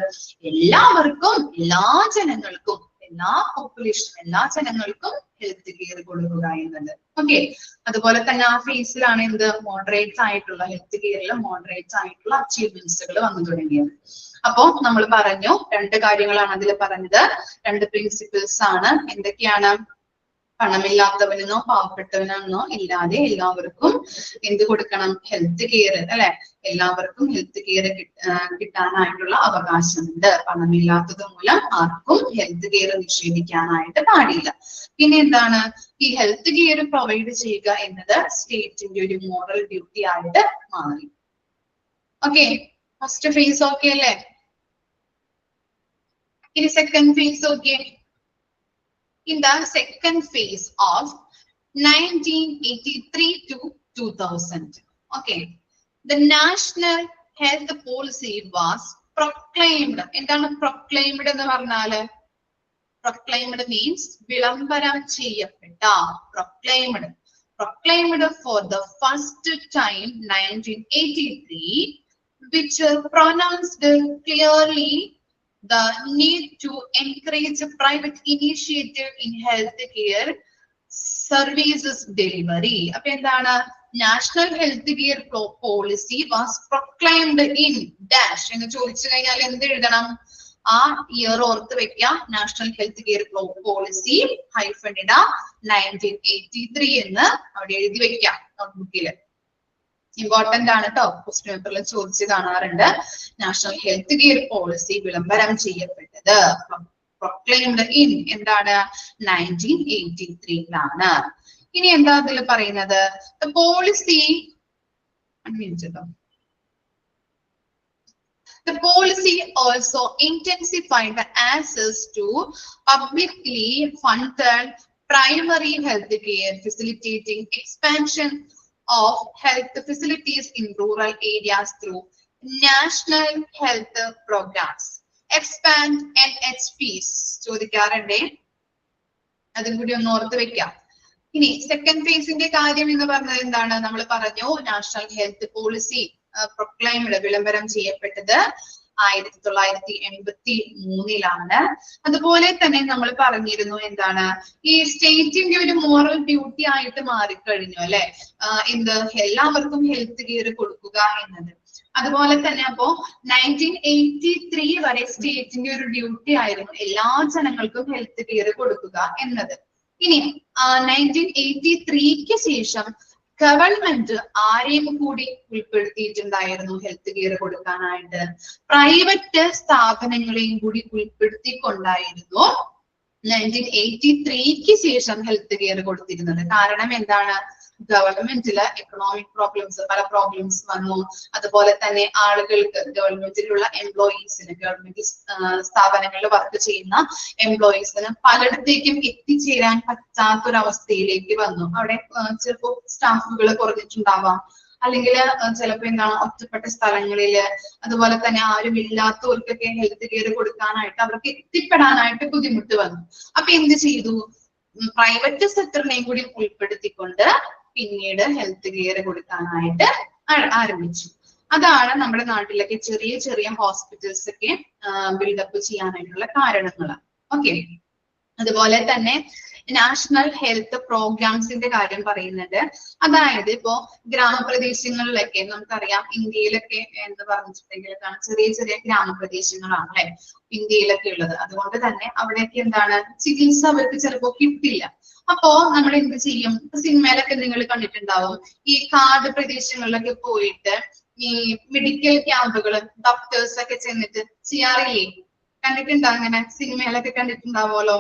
എല്ലാവർക്കും, എല്ലാ ജനങ്ങൾക്കും, എല്ലാ പോപ്പുലേഷനും, എല്ലാ ജനങ്ങൾക്കും ഹെൽത്ത് കെയർ കൊടുക്കുക എന്നത്. ഓക്കെ, അതുപോലെ തന്നെ ആ ഫേസിലാണ് എന്ത്? മോഡറേറ്റ് ആയിട്ടുള്ള ഹെൽത്ത് കെയറിൽ മോഡറേറ്റ് ആയിട്ടുള്ള അച്ചീവ്മെന്റ്സുകൾ വന്നു തുടങ്ങിയത്. അപ്പോ നമ്മൾ പറഞ്ഞു 2 കാര്യങ്ങളാണ് അതിൽ പറഞ്ഞത്. 2 പ്രിൻസിപ്പിൾസ് ആണ്. എന്തൊക്കെയാണ്? പണമില്ലാത്തവനെന്നോ പാവപ്പെട്ടവനെന്നോ ഇല്ലാതെ എല്ലാവർക്കും എന്ത് കൊടുക്കണം? ഹെൽത്ത് കെയർ, അല്ലെ? എല്ലാവർക്കും ഹെൽത്ത് കെയർ കിട്ടാനായിട്ടുള്ള അവകാശമുണ്ട്. പണമില്ലാത്തത് മൂലം ആർക്കും ഹെൽത്ത് കെയർ നിഷേധിക്കാനായിട്ട് പാടില്ല. പിന്നെ എന്താണ്? ഈ ഹെൽത്ത് കെയർ പ്രൊവൈഡ് ചെയ്യുക എന്നത് സ്റ്റേറ്റിന്റെ ഒരു മോറൽ ഡ്യൂട്ടി ആയിട്ട് മാറി. ഓക്കെ, ഫസ്റ്റ് ഫേസ് ഓക്കെ അല്ലേ? ഇനി second phase okay. In the second phase of 1983 to 2000, okay, the national health policy was proclaimed. എന്താണ് proclaimed എന്ന് പറഞ്ഞാല്? Proclaimed means വിളംബരം ചെയ്യപ്പെട്ട. Proclaimed for the first time 1983, which pronounced clearly the need to encourage private initiative in healthcare services delivery. അപ്പൊ എന്താണ്? National health care policy was proclaimed in dash എന്ന് ചോദിച്ചു കഴിഞ്ഞാൽ എന്ത് എഴുതണം? ആ ഇയർ ഓർത്ത് വെക്കാം. National health care policy hyphen ഇട 1983 എന്ന് അവിടെ എഴുതി വെക്കാം നോട്ട്ബുക്കില്. ഇമ്പോർട്ടന്റ് ആണ് കേട്ടോ, ക്വസ്റ്റ്യൻ പേപ്പറിൽ ചോദിച്ച് കാണാറുണ്ട്. നാഷണൽ ഹെൽത്ത് കെയർ പോളിസി വിളംബരം ചെയ്യപ്പെട്ടത് പ്രൊക്ലെയിംഡ് ഇൻ എന്താണ്? 1983 ഇനി എന്താ അതിൽ പറയുന്നത്? Policy The policy also intensified the access to publicly funded primary health care, facilitating expansion of health facilities in rural areas through national health programs. Expand NHPs ചോദിക്കാറുണ്ടേ, അതും കൂടി ഒന്ന് ഓർത്ത് വെക്കാം. ഇനി സെക്കൻഡ് ഫേസിന്റെ കാര്യം എന്ന് പറഞ്ഞത് എന്താണ്? നമ്മൾ പറഞ്ഞു നാഷണൽ ഹെൽത്ത് പോളിസി പ്രൊക്ലൈംഡ് വിളംബരം ചെയ്യപ്പെട്ടത് 1983 അതുപോലെ തന്നെ നമ്മൾ പറഞ്ഞിരുന്നു എന്താണ്? ഈ സ്റ്റേറ്റിന്റെ ഒരു മോറൽ ഡ്യൂട്ടി ആയിട്ട് മാറിക്കഴിഞ്ഞു അല്ലെ? എന്ത്? എല്ലാവർക്കും ഹെൽത്ത് കെയർ കൊടുക്കുക എന്നത്. അതുപോലെ തന്നെ അപ്പോ 1983 വരെ സ്റ്റേറ്റിന്റെ ഒരു ഡ്യൂട്ടി ആയിരുന്നു എല്ലാ ജനങ്ങൾക്കും ഹെൽത്ത് കെയർ കൊടുക്കുക എന്നത്. ഇനി 1983 ശേഷം ഗവൺമെന്റ് ആരെയും കൂടി ഉൾപ്പെടുത്തിയിട്ടുണ്ടായിരുന്നു ഹെൽത്ത് കെയർ കൊടുക്കാനായിട്ട്? പ്രൈവറ്റ് സ്ഥാപനങ്ങളെയും കൂടി ഉൾപ്പെടുത്തിക്കൊണ്ടായിരുന്നു 1983 ശേഷം ഹെൽത്ത് കെയർ കൊടുത്തിരുന്നത്. കാരണം എന്താണ്? ഗവൺമെന്റില് എക്കണോമിക് പ്രോബ്ലംസ്, പല പ്രോബ്ലംസ് വന്നു. അതുപോലെ തന്നെ ആളുകൾക്ക്, ഗവൺമെന്റിലുള്ള എംപ്ലോയീസിന്, ഗവൺമെന്റ് സ്ഥാപനങ്ങളിൽ വർക്ക് ചെയ്യുന്ന എംപ്ലോയീസിന് പലയിടത്തേക്കും എത്തിച്ചേരാൻ പറ്റാത്തൊരവസ്ഥയിലേക്ക് വന്നു. അവിടെ ചിലപ്പോൾ സ്റ്റാഫുകൾ കുറഞ്ഞിട്ടുണ്ടാവാം, അല്ലെങ്കിൽ ചിലപ്പോ എന്താണ് ഒറ്റപ്പെട്ട സ്ഥലങ്ങളില്, അതുപോലെ തന്നെ ആരും ഇല്ലാത്തവർക്കൊക്കെ ഹെൽത്ത് കെയർ കൊടുക്കാനായിട്ട് അവർക്ക് എത്തിപ്പെടാനായിട്ട് ബുദ്ധിമുട്ട് വന്നു. അപ്പൊ എന്ത് ചെയ്തു? പ്രൈവറ്റ് സെക്ടറിനെയും കൂടി ഉൾപ്പെടുത്തിക്കൊണ്ട് പിന്നീട് ഹെൽത്ത് കെയർ കൊടുക്കാനായിട്ട് ആരംഭിച്ചു. അതാണ് നമ്മുടെ നാട്ടിലൊക്കെ ചെറിയ ചെറിയ ഹോസ്പിറ്റൽസ് ഒക്കെ ബിൽഡപ്പ് ചെയ്യാനായിട്ടുള്ള കാരണങ്ങൾ. ഓക്കെ, അതുപോലെ തന്നെ നാഷണൽ ഹെൽത്ത് പ്രോഗ്രാംസിന്റെ കാര്യം പറയുന്നുണ്ട്. അതായത് ഇപ്പോ ഗ്രാമപ്രദേശങ്ങളിലൊക്കെ നമുക്കറിയാം, ഇന്ത്യയിലൊക്കെ എന്ന് പറഞ്ഞിട്ടുണ്ടെങ്കിൽ ചെറിയ ചെറിയ ഗ്രാമപ്രദേശങ്ങളാണ് അല്ലെ ഇന്ത്യയിലൊക്കെ ഉള്ളത്. അതുകൊണ്ട് തന്നെ അവിടെയൊക്കെ എന്താണ്, ചികിത്സ അവർക്ക് ചിലപ്പോ കിട്ടില്ല. അപ്പോ നമ്മൾ എന്ത് ചെയ്യും? സിനിമയിലൊക്കെ നിങ്ങൾ കണ്ടിട്ടുണ്ടാവും, ഈ കാട് പ്രദേശങ്ങളിലൊക്കെ പോയിട്ട് ഈ മെഡിക്കൽ ക്യാമ്പുകൾ ഡോക്ടേഴ്സ് ഒക്കെ ചെന്നിട്ട് ചെയ്യാറില്ലേ? കണ്ടിട്ടുണ്ടോ? അങ്ങനെ സിനിമയിലൊക്കെ കണ്ടിട്ടുണ്ടാവുമല്ലോ,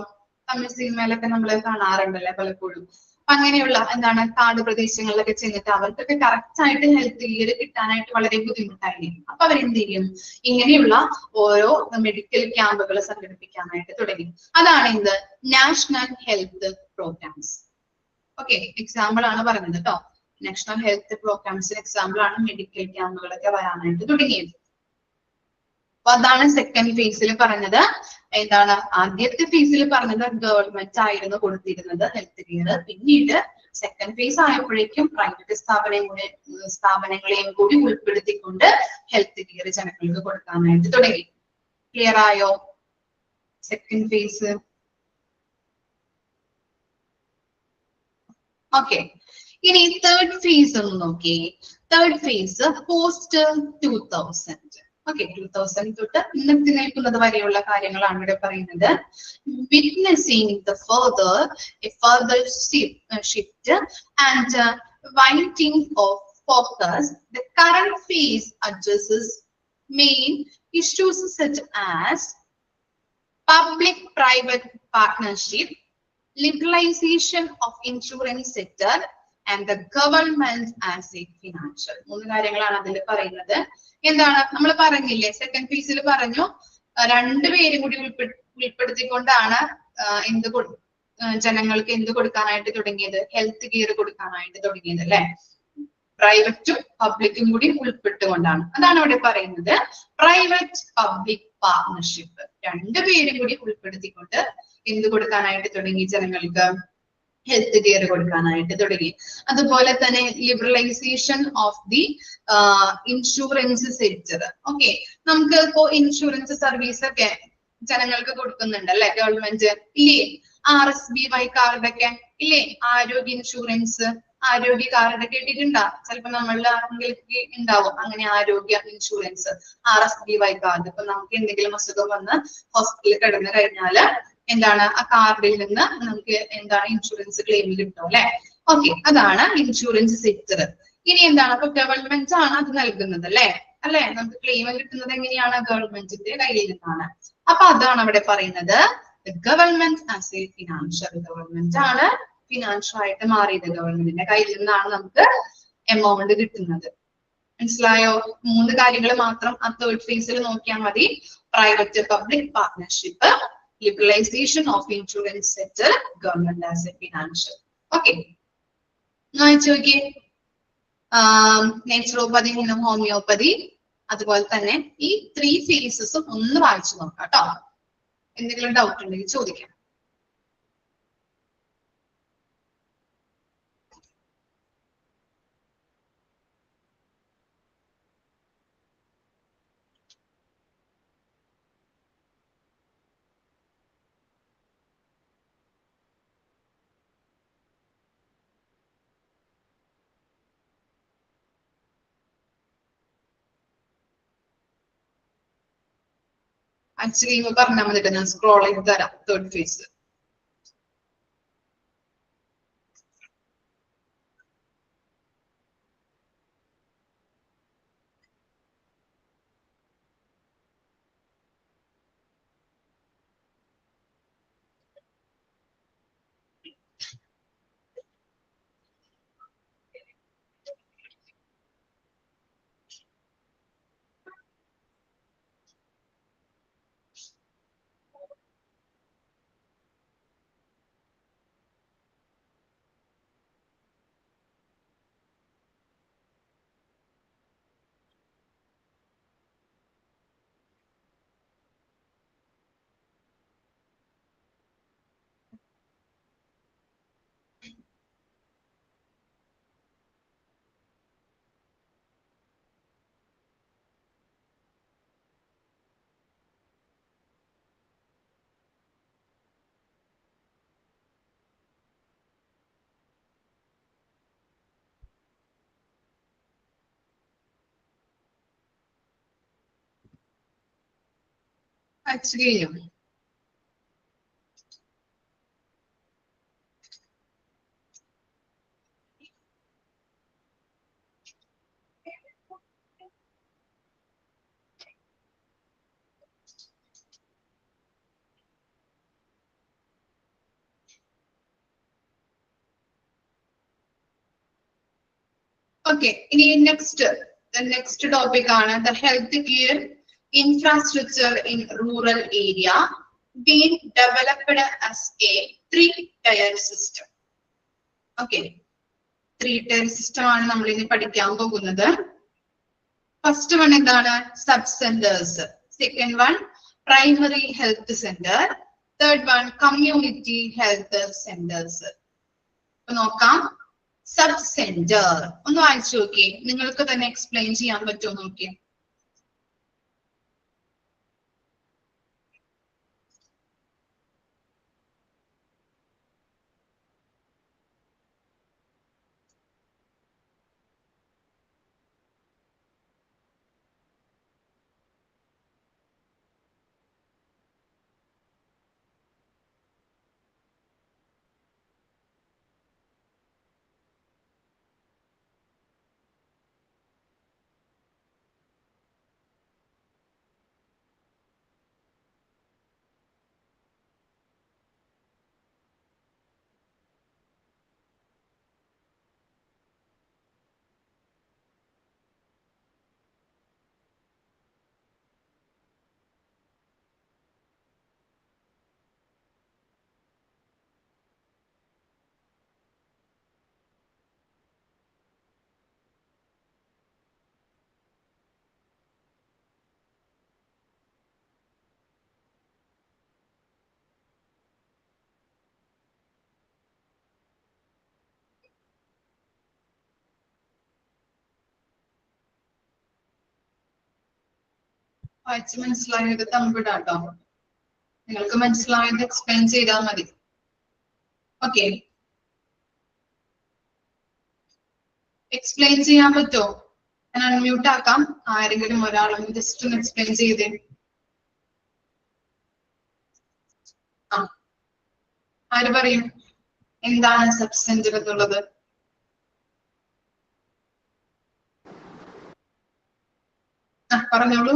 തമിഴ് സിനിമയിലൊക്കെ നമ്മൾ കാണാറുണ്ടല്ലേ പലപ്പോഴും. അങ്ങനെയുള്ള എന്താണ് കാട് പ്രദേശങ്ങളിലൊക്കെ ചെന്നിട്ട് അവർക്കൊക്കെ കറക്റ്റ് ആയിട്ട് ഹെൽത്ത് കെയർ കിട്ടാനായിട്ട് വളരെ ബുദ്ധിമുട്ടായിരിക്കും. അപ്പൊ അവരെന്ത് ചെയ്യും? ഇങ്ങനെയുള്ള ഓരോ മെഡിക്കൽ ക്യാമ്പുകൾ സംഘടിപ്പിക്കാനായിട്ട് തുടങ്ങി. അതാണ് എന്ത്? National health programmes. Okay, example ആണ് പറഞ്ഞത് കേട്ടോ. നാഷണൽ ഹെൽത്ത് പ്രോഗ്രാംസിന് എക്സാമ്പിൾ ആണ് മെഡിക്കൽ ക്യാമ്പുകളൊക്കെ വരാനായിട്ട് തുടങ്ങിയത്. അപ്പൊ അതാണ് സെക്കൻഡ് ഫേസിൽ പറഞ്ഞത്. എന്താണ് ആദ്യത്തെ ഫേസിൽ പറഞ്ഞത് ഗവൺമെന്റ് ആയിരുന്നു കൊടുത്തിരുന്നത് ഹെൽത്ത് കെയർ. പിന്നീട് സെക്കൻഡ് ഫേസ് ആയപ്പോഴേക്കും പ്രൈവറ്റ് സ്ഥാപനങ്ങളെയും കൂടി ഉൾപ്പെടുത്തിക്കൊണ്ട് ഹെൽത്ത് കെയർ ജനങ്ങൾക്ക് കൊടുക്കാനായിട്ട് തുടങ്ങി. ക്ലിയർ ആയോ സെക്കൻഡ് ഫേസ്? ഓക്കെ, ഇനി തേർഡ് ഫേസ് ഒന്ന് നോക്കി. Third phase post 2000. ഓക്കെ, 2000 തൊട്ട് ഇന്നത്തെ നിൽക്കുന്നത് വരെയുള്ള കാര്യങ്ങളാണ് ഇവിടെ പറയുന്നത്. Witnessing the further shift and winding of focus, the current phase addresses main issues such as public-private partnership, liberalization of insurance sector and the government as a financial. മൂന്ന് കാര്യങ്ങളാണ് അതിൽ പറയുന്നത്. എന്താണ് നമ്മൾ പറഞ്ഞില്ലേ, സെക്കൻഡ് ഫേസിൽ പറഞ്ഞു രണ്ടുപേരും കൂടി ഉൾപ്പെടുത്തിക്കൊണ്ടാണ് ജനങ്ങൾക്ക് എന്ത് കൊടുക്കാനായിട്ട് തുടങ്ങിയത്, ഹെൽത്ത് കെയർ കൊടുക്കാനായിട്ട് തുടങ്ങിയത് അല്ലെ. പ്രൈവറ്റും പബ്ലിക്കും കൂടി ഉൾപ്പെട്ടുകൊണ്ടാണ്. അതാണ് ഇവിടെ പറയുന്നത് പ്രൈവറ്റ് പബ്ലിക് പാർട്ണർഷിപ്പ്. രണ്ടുപേരും കൂടി ഉൾപ്പെടുത്തിക്കൊണ്ട് എന്ത് കൊടുക്കാനായിട്ട് തുടങ്ങി, ജനങ്ങൾക്ക് ഹെൽത്ത് കെയർ കൊടുക്കാനായിട്ട് തുടങ്ങി. അതുപോലെ തന്നെ liberalisation of the insurance sector. Okay, നമുക്ക് ഇപ്പോ ഇൻഷുറൻസ് സർവീസ് ഒക്കെ ജനങ്ങൾക്ക് കൊടുക്കുന്നുണ്ട് അല്ലെ ഗവൺമെന്റ്, ഇല്ലേ? RSBY കാർഡൊക്കെ ഇല്ലേ, ആരോഗ്യ ഇൻഷുറൻസ്, ആരോഗ്യ കാർഡ് കേട്ടിട്ടുണ്ടാ? ചിലപ്പോ നമ്മളുടെ ആർക്കെങ്കിലും ഉണ്ടാവും അങ്ങനെ ആരോഗ്യ ഇൻഷുറൻസ്, RSBY കാർഡ്. ഇപ്പൊ നമുക്ക് എന്തെങ്കിലും അസുഖം വന്ന് ഹോസ്പിറ്റലിൽ കിടന്നു കഴിഞ്ഞാല് എന്താണ് ആ കാർഡിൽ നിന്ന് നമുക്ക് എന്താണ് ഇൻഷുറൻസ് ക്ലെയിം കിട്ടും അല്ലെ. ഓക്കെ, അതാണ് ഇൻഷുറൻസ് സെക്ടർ. ഇനി എന്താണ്, അപ്പൊ ഗവൺമെന്റ് ആണ് അത് നൽകുന്നത് അല്ലെ. നമുക്ക് ക്ലെയിം കിട്ടുന്നത് എങ്ങനെയാണ്, ഗവൺമെന്റിന്റെ കയ്യിൽ നിന്നാണ്. അപ്പൊ അതാണ് അവിടെ പറയുന്നത് government as A financial. Government ആണ് ഫിനാൻഷ്യൽ ആയിട്ട് മാറിയത്. ഗവൺമെന്റിന്റെ കയ്യിൽ നിന്നാണ് നമുക്ക് എമൗണ്ട് കിട്ടുന്നത്. മനസ്സിലായോ? മൂന്ന് കാര്യങ്ങൾ മാത്രം ആ തേർഡ് ഫേസിൽ നോക്കിയാൽ മതി. Private public partnership, liberalization of insurance sector, government as a financial. Okay, നോക്കിയേ. നേച്ചുറോപ്പതി, ഹോമിയോപ്പതി, അതുപോലെ തന്നെ ഈ 3 ഫേസസും ഒന്ന് വായിച്ചു നോക്കാം കേട്ടോ. എന്തെങ്കിലും ഡൗട്ട് ഉണ്ടെങ്കിൽ ചോദിക്കാം. ആക്ച്വലി പറഞ്ഞാൽ മതിട്ട്, ഞാൻ സ്ക്രോൾ ചെയ്ത് തരാം തേർഡ് ഫേസ്. ആക്ച്വലി ഓക്കെ, ഇനി നെക്സ്റ്റ് ടോപ്പിക് ആണ് the health care infrastructure in rural area being developed as A 3-tier system. Okay, 3-tier system ആണ് നമ്മൾ ഇനി പഠിക്കാൻ പോകുന്നത്. ഫസ്റ്റ് വൺ എന്താണ്? Sub centres. Second one primary health centre. Third one community health centres. അപ്പൊ നോക്കാം. സബ് സെന്റർ ഒന്ന് വായിച്ചു നോക്കിയേ. നിങ്ങൾക്ക് തന്നെ എക്സ്പ്ലെയിൻ ചെയ്യാൻ പറ്റുമോ നോക്കിയേ. വായിച്ച് മനസ്സിലായത് തമ്പിടാട്ടോ. നിങ്ങൾക്ക് മനസ്സിലായത് എക്സ്പ്ലെയിൻ ചെയ്താൽ മതി. ഓക്കെ, എക്സ്പ്ലെയിൻ ചെയ്യാൻ പറ്റുമോ? ഞാൻ അൺമ്യൂട്ട് ആക്കാം. ആരെങ്കിലും ഒരാളും ജസ്റ്റ് ഒന്ന് എക്സ്പ്ലെയിൻ ചെയ്തേ. ആ, ആര് പറയും എന്താണ് സബ് സെന്റർ എന്നുള്ളത്? പറഞ്ഞോളൂ.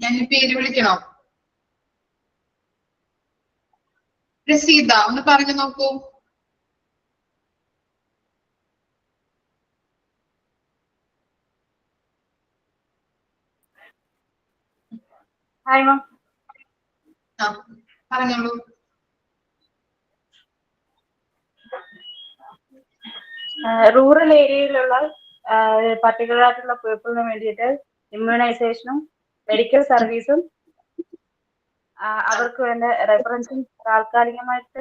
ഞാൻ പേര് വിളിക്കണോ? റസീദ, ഒന്ന് പറഞ്ഞു നോക്കൂ. Hi ma'am. ആ, പറഞ്ഞോളൂ. റൂറൽ ഏരിയയിലുള്ള പർട്ടിക്കുലർ ആയിട്ടുള്ള പീപ്പിളിന് വേണ്ടിയിട്ട് ഇമ്മ്യൂണൈസേഷനും മെഡിക്കൽ സർവീസും അവർക്ക് വേണ്ട റെഫറൻസും താൽക്കാലികമായിട്ട്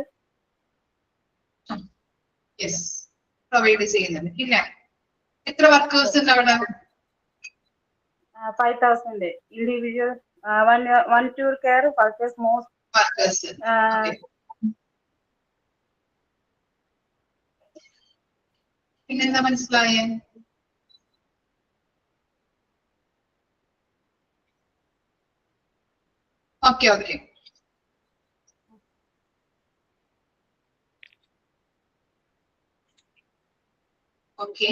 പ്രൊവൈഡ് ചെയ്യുന്നുണ്ട്. പിന്നെ എത്ര വർക്കേഴ്സ് ഉണ്ട് അവിടെ? 5,000 individual 1 tour care purchase most workers. പിന്നെന്താ മനസ്സിലായേ? Okay okay. ഓക്കെ,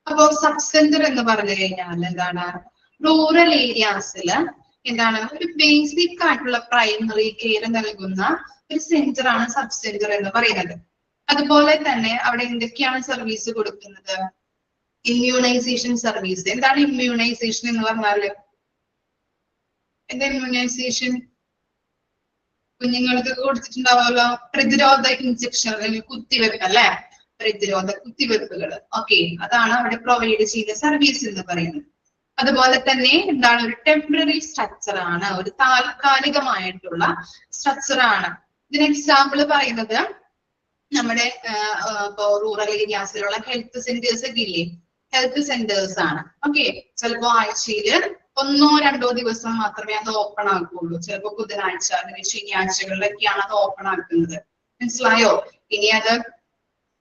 അപ്പോ സബ് സെന്റർ എന്ന് പറഞ്ഞു കഴിഞ്ഞാൽ എന്താണ്? റൂറൽ ഏരിയാസിൽ എന്താണ് ഒരു ബേസിക് ആയിട്ടുള്ള പ്രൈമറി കെയർ നൽകുന്ന ഒരു സെന്റർ ആണ് സബ് സെന്റർ എന്ന് പറയുന്നത്. അതുപോലെ തന്നെ അവിടെ എന്തൊക്കെയാണ് സർവീസ് കൊടുക്കുന്നത്? Immunisation service. എന്താണ് ഇമ്മ്യൂണൈസേഷൻ എന്ന് പറഞ്ഞാല്? എന്താ ഇമ്മ്യൂണൈസേഷൻ? കുഞ്ഞുങ്ങൾക്ക് കൊടുത്തിട്ടുണ്ടാവുമല്ലോ പ്രതിരോധ ഇഞ്ചക്ഷൻ അല്ലെങ്കിൽ കുത്തിവെപ്പ് അല്ലെ? പ്രതിരോധ കുത്തിവെപ്പുകൾ. ഓക്കെ, അതാണ് അവിടെ പ്രൊവൈഡ് ചെയ്യുന്ന സർവീസ് എന്ന് പറയുന്നത്. അതുപോലെ തന്നെ എന്താണ്? ഒരു ടെമ്പററി സ്ട്രക്ചർ ആണ്, ഒരു താൽക്കാലികമായിട്ടുള്ള സ്ട്രക്ചർ ആണ്. ഇതിന് എക്സാമ്പിൾ പറയുന്നത് നമ്മുടെ ഇപ്പോ റൂറൽ ഏരിയാസിലുള്ള ഹെൽത്ത് സെന്റേഴ്സ് ഒക്കെ ഇല്ലേ? ഹെൽത്ത് സെന്റേഴ്സ് ആണ്. ഓക്കെ, ചിലപ്പോ ആഴ്ചയിൽ 1-2 ദിവസം മാത്രമേ അത് ഓപ്പൺ ആക്കുള്ളൂ. ചിലപ്പോ ബുധനാഴ്ച അല്ലെങ്കിൽ ശനിയാഴ്ചകളിലൊക്കെയാണ് അത് ഓപ്പൺ ആക്കുന്നത്. മനസ്സിലായോ? ഇനി അത്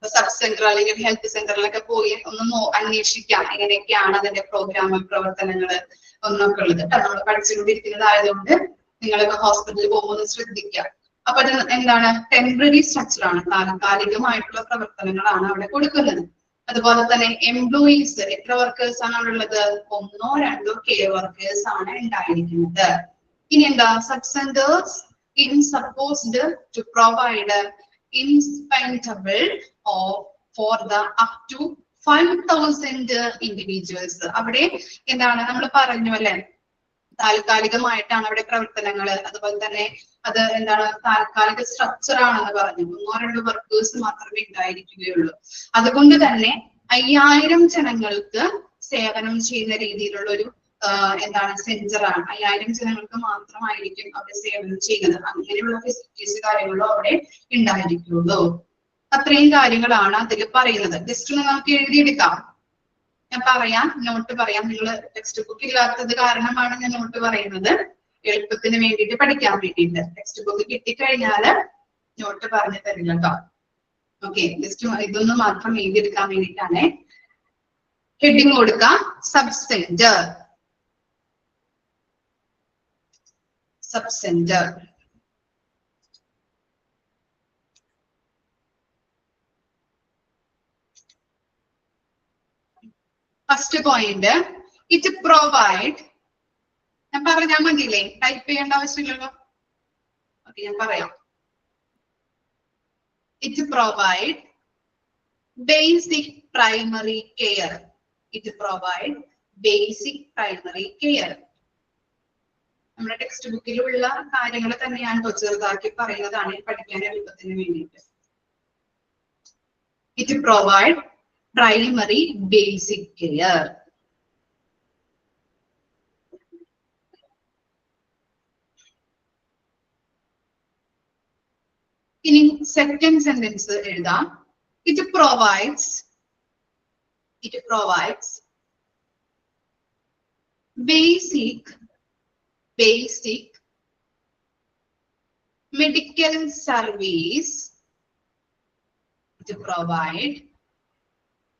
സബ് സെന്റർ അല്ലെങ്കിൽ ഹെൽത്ത് സെന്ററിലൊക്കെ പോയി ഒന്ന് അന്വേഷിക്കാം എങ്ങനെയൊക്കെയാണ് അതിന്റെ പ്രോഗ്രാം പ്രവർത്തനങ്ങള് ഒന്നൊക്കെ ഉള്ളത്. നമ്മൾ പഠിച്ചുകൊണ്ടിരിക്കുന്നതായതുകൊണ്ട് നിങ്ങളൊക്കെ ഹോസ്പിറ്റലിൽ പോകുമ്പോൾ ശ്രദ്ധിക്കാം. അപ്പൊ അത് എന്താണ്? ടെമ്പററി സ്ട്രക്ചർ ആണ്, താൽക്കാലികമായിട്ടുള്ള പ്രവർത്തനങ്ങളാണ് അവിടെ കൊടുക്കുന്നത്. അതുപോലെ തന്നെ എംപ്ലോയീസ്, എത്ര വർക്കേഴ്സ് ആണ് അവിടെ ഉള്ളത്? 1-2 കെയർ വർക്കേഴ്സ് ആണ് ഉണ്ടായിരിക്കുന്നത്. ഇനി എന്താ? Sub centres in supposed to provide inspectable for the up to 5,000 individuals. അവിടെ എന്താണ് നമ്മൾ പറഞ്ഞു അല്ലെ? താൽക്കാലികമായിട്ടാണ് അവിടെ പ്രവർത്തനങ്ങൾ, അതുപോലെ തന്നെ അത് എന്താണ് താൽക്കാലിക സ്ട്രക്ചർ ആണെന്ന് പറഞ്ഞു. 1-2 വർക്കേഴ്സ് മാത്രമേ ഉണ്ടായിരിക്കുകയുള്ളൂ. അതുകൊണ്ട് തന്നെ 5000 ജനങ്ങൾക്ക് സേവനം ചെയ്യുന്ന രീതിയിലുള്ള ഒരു എന്താണ് സെന്ററാണ്. 5000 ജനങ്ങൾക്ക് മാത്രമായിരിക്കും അവിടെ സേവനം ചെയ്യുന്നത്. അങ്ങനെയുള്ള ഫെസിലിറ്റീസ് കാര്യങ്ങളും അവിടെ ഉണ്ടായിരിക്കുള്ളൂ. അത്രയും കാര്യങ്ങളാണ് അതിൽ പറയുന്നത്. ജസ്റ്റ് നമുക്ക് എഴുതിയെടുക്കാം. ഞാൻ പറയാം, നോട്ട് പറയാം. നിങ്ങൾ ടെക്സ്റ്റ് ബുക്ക് ഇല്ലാത്തത് കാരണമാണ് ഞാൻ നോട്ട് പറയുന്നത്, എളുപ്പത്തിന് വേണ്ടിയിട്ട് പഠിക്കാൻ വേണ്ടിയിട്ട്. ടെക്സ്റ്റ് ബുക്ക് കിട്ടിക്കഴിഞ്ഞാല് നോട്ട് പറഞ്ഞു തരില്ല കേട്ടോ. ഓക്കെ, ജസ്റ്റ് ഇതൊന്ന് മാത്രം എഴുതിയെടുക്കാൻ വേണ്ടിയിട്ടാണ്. ഹെഡിങ് കൊടുക്കാം, subcentre. Subcentre. First point, it provide. ഞാൻ പറഞ്ഞാൽ മതിയില്ലേ, ടൈപ്പ് ചെയ്യേണ്ട ആവശ്യമില്ലല്ലോ. ഓക്കെ, ഞാൻ പറയാം. It provide basic primary care. It provide basic primary care. നമ്മുടെ ടെക്സ്റ്റ് ബുക്കിലുള്ള കാര്യങ്ങൾ തന്നെയാണ് ചെറുതാക്കി പറയുന്നതാണ് പഠിക്കാൻ എളുപ്പത്തിന് വേണ്ടിയിട്ട്. It provide primary basic care. ഇനി സെക്കൻഡ് സെന്റൻസ് എഴുതാം. It provides basic medical service.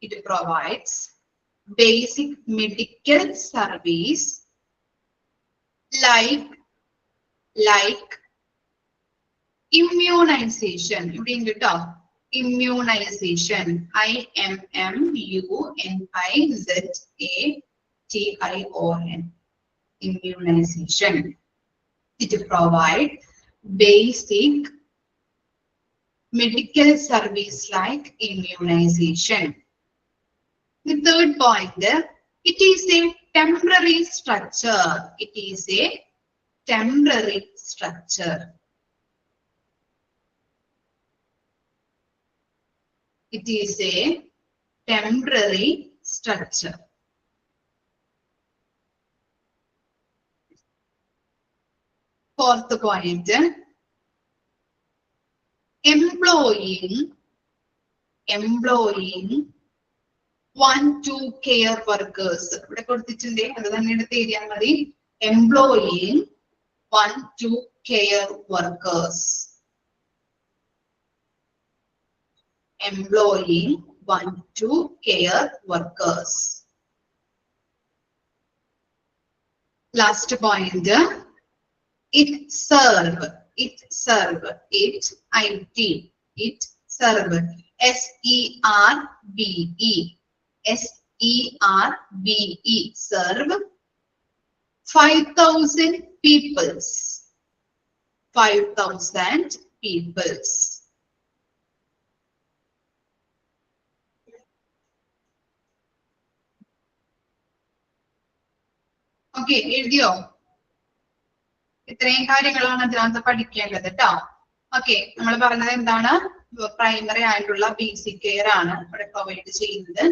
It provides basic medical service like immunization. Immunization. IMMUNIZATION. Immunization. It provides basic medical service like immunization. The third point, it is a temporary structure. It is a temporary structure. It is a temporary structure. Fourth point, employing 1-2 care workers. ഇവിടെ കൊടുത്തിട്ടുണ്ട്, അത് തന്നെ എടുത്ത് എഴുതിയാൽ മതി. Employing 1-2 care workers. Employing 1-2 care workers. Last point, it serve. It serve. It serve. SERVE. Serve 5,000 peoples. 5,000 peoples. Okay, എഴുതിയോ? ഇത്രയും കാര്യങ്ങളാണ് അതിനകത്ത് പഠിക്കേണ്ടത് കേട്ടോ. ഓക്കെ, നമ്മൾ പറഞ്ഞത് എന്താണ്? പ്രൈമറി ആയിട്ടുള്ള ബേസിക് കെയർ ആണ് ഇവിടെ പ്രൊവൈഡ് ചെയ്യുന്നത്.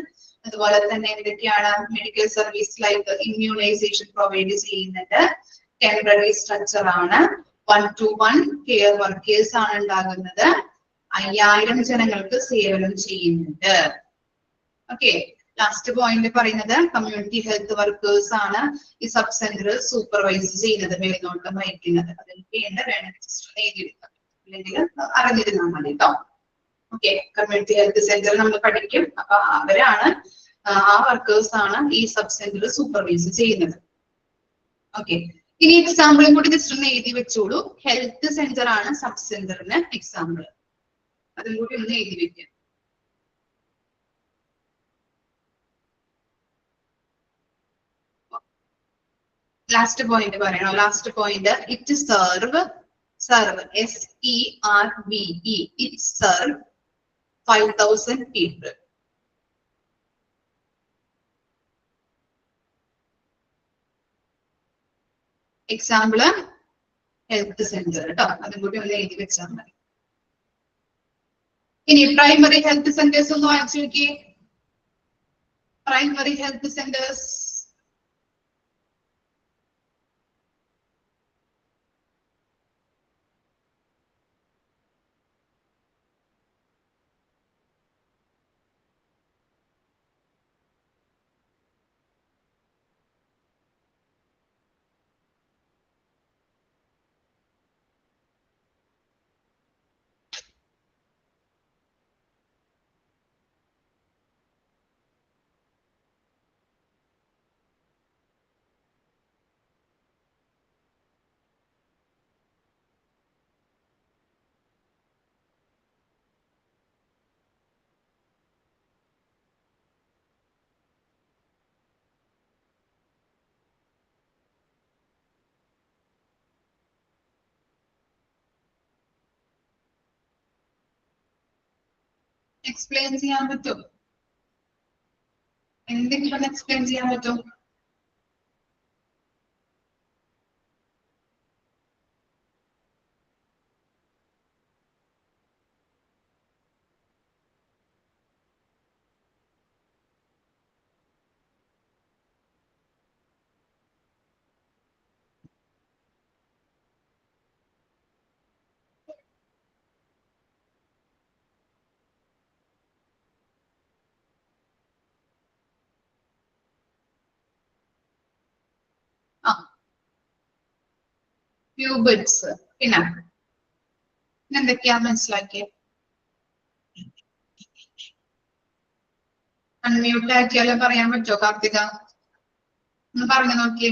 അതുപോലെ തന്നെ എന്തൊക്കെയാണ്? Medical service like immunisation provide ചെയ്യുന്നുണ്ട്. ടെമ്പററി സ്ട്രക്ചർ ആണ്. 1-to-1 കെയർ വർക്കേഴ്സ് ആണ് ഉണ്ടാകുന്നത്. 5000 ജനങ്ങൾക്ക് സേവനം ചെയ്യുന്നുണ്ട്. ഓക്കെ, ലാസ്റ്റ് പോയിന്റ് പറയുന്നത് കമ്മ്യൂണിറ്റി ഹെൽത്ത് വർക്കേഴ്സ് ആണ് ഈ സബ് സെന്റർ സൂപ്പർവൈസ് ചെയ്യുന്നത്, മേൽനോട്ടം വഹിക്കുന്നത്. അതിന് വേണമെങ്കിൽ എഴുതിയെടുക്കാം, അല്ലെങ്കിൽ അറിഞ്ഞിരുന്നാൽ മതി കേട്ടോ. ഓക്കെ, കമ്മ്യൂണിറ്റി ഹെൽത്ത് സെന്റർ നമ്മൾ പഠിക്കും. അപ്പൊ അവരാണ് ആ വർക്കേഴ്സ് ആണ് ഈ സബ് സെന്റർ സൂപ്പർവൈസ് ചെയ്യുന്നത്. ഓക്കെ, ഇനി എക്സാമ്പിളും കൂടി ജസ്റ്റ് ഒന്ന് എഴുതി വെച്ചോളൂ. ഹെൽത്ത് സെന്റർ ആണ് സബ് സെന്ററിന് എക്സാമ്പിൾ, അതും കൂടി ഒന്ന് എഴുതി വെക്കാം. ലാസ്റ്റ് പോയിന്റ് പറയണോ? Last point, it serve SERVE. It serve 5,000 people. Example health centre കേട്ടോ, അതും കൂടി ഒന്ന് എഴുതി വെച്ചാൽ മതി. ഇനി പ്രൈമറി ഹെൽത്ത് സെന്റേഴ്സ് ഒന്ന് വായിച്ചു നോക്കിയേ. പ്രൈമറി ഹെൽത്ത് സെന്റേഴ്സ് എക്സ്പ്ലെയിൻ ചെയ്യാൻ പറ്റും? എന്തെങ്കിലും ഒന്ന് എക്സ്പ്ലെയിൻ ചെയ്യാൻ പറ്റും? ക്യൂബിറ്റ്സ്, പിന്നെ എന്തൊക്കെയാ മനസ്സിലാക്കിയത്? അൺമ്യൂട്ട് ആക്കിയാലോ പറയാൻ പറ്റുമോ കാർത്തിക? ഒന്ന് പറഞ്ഞു നോക്കിയേ.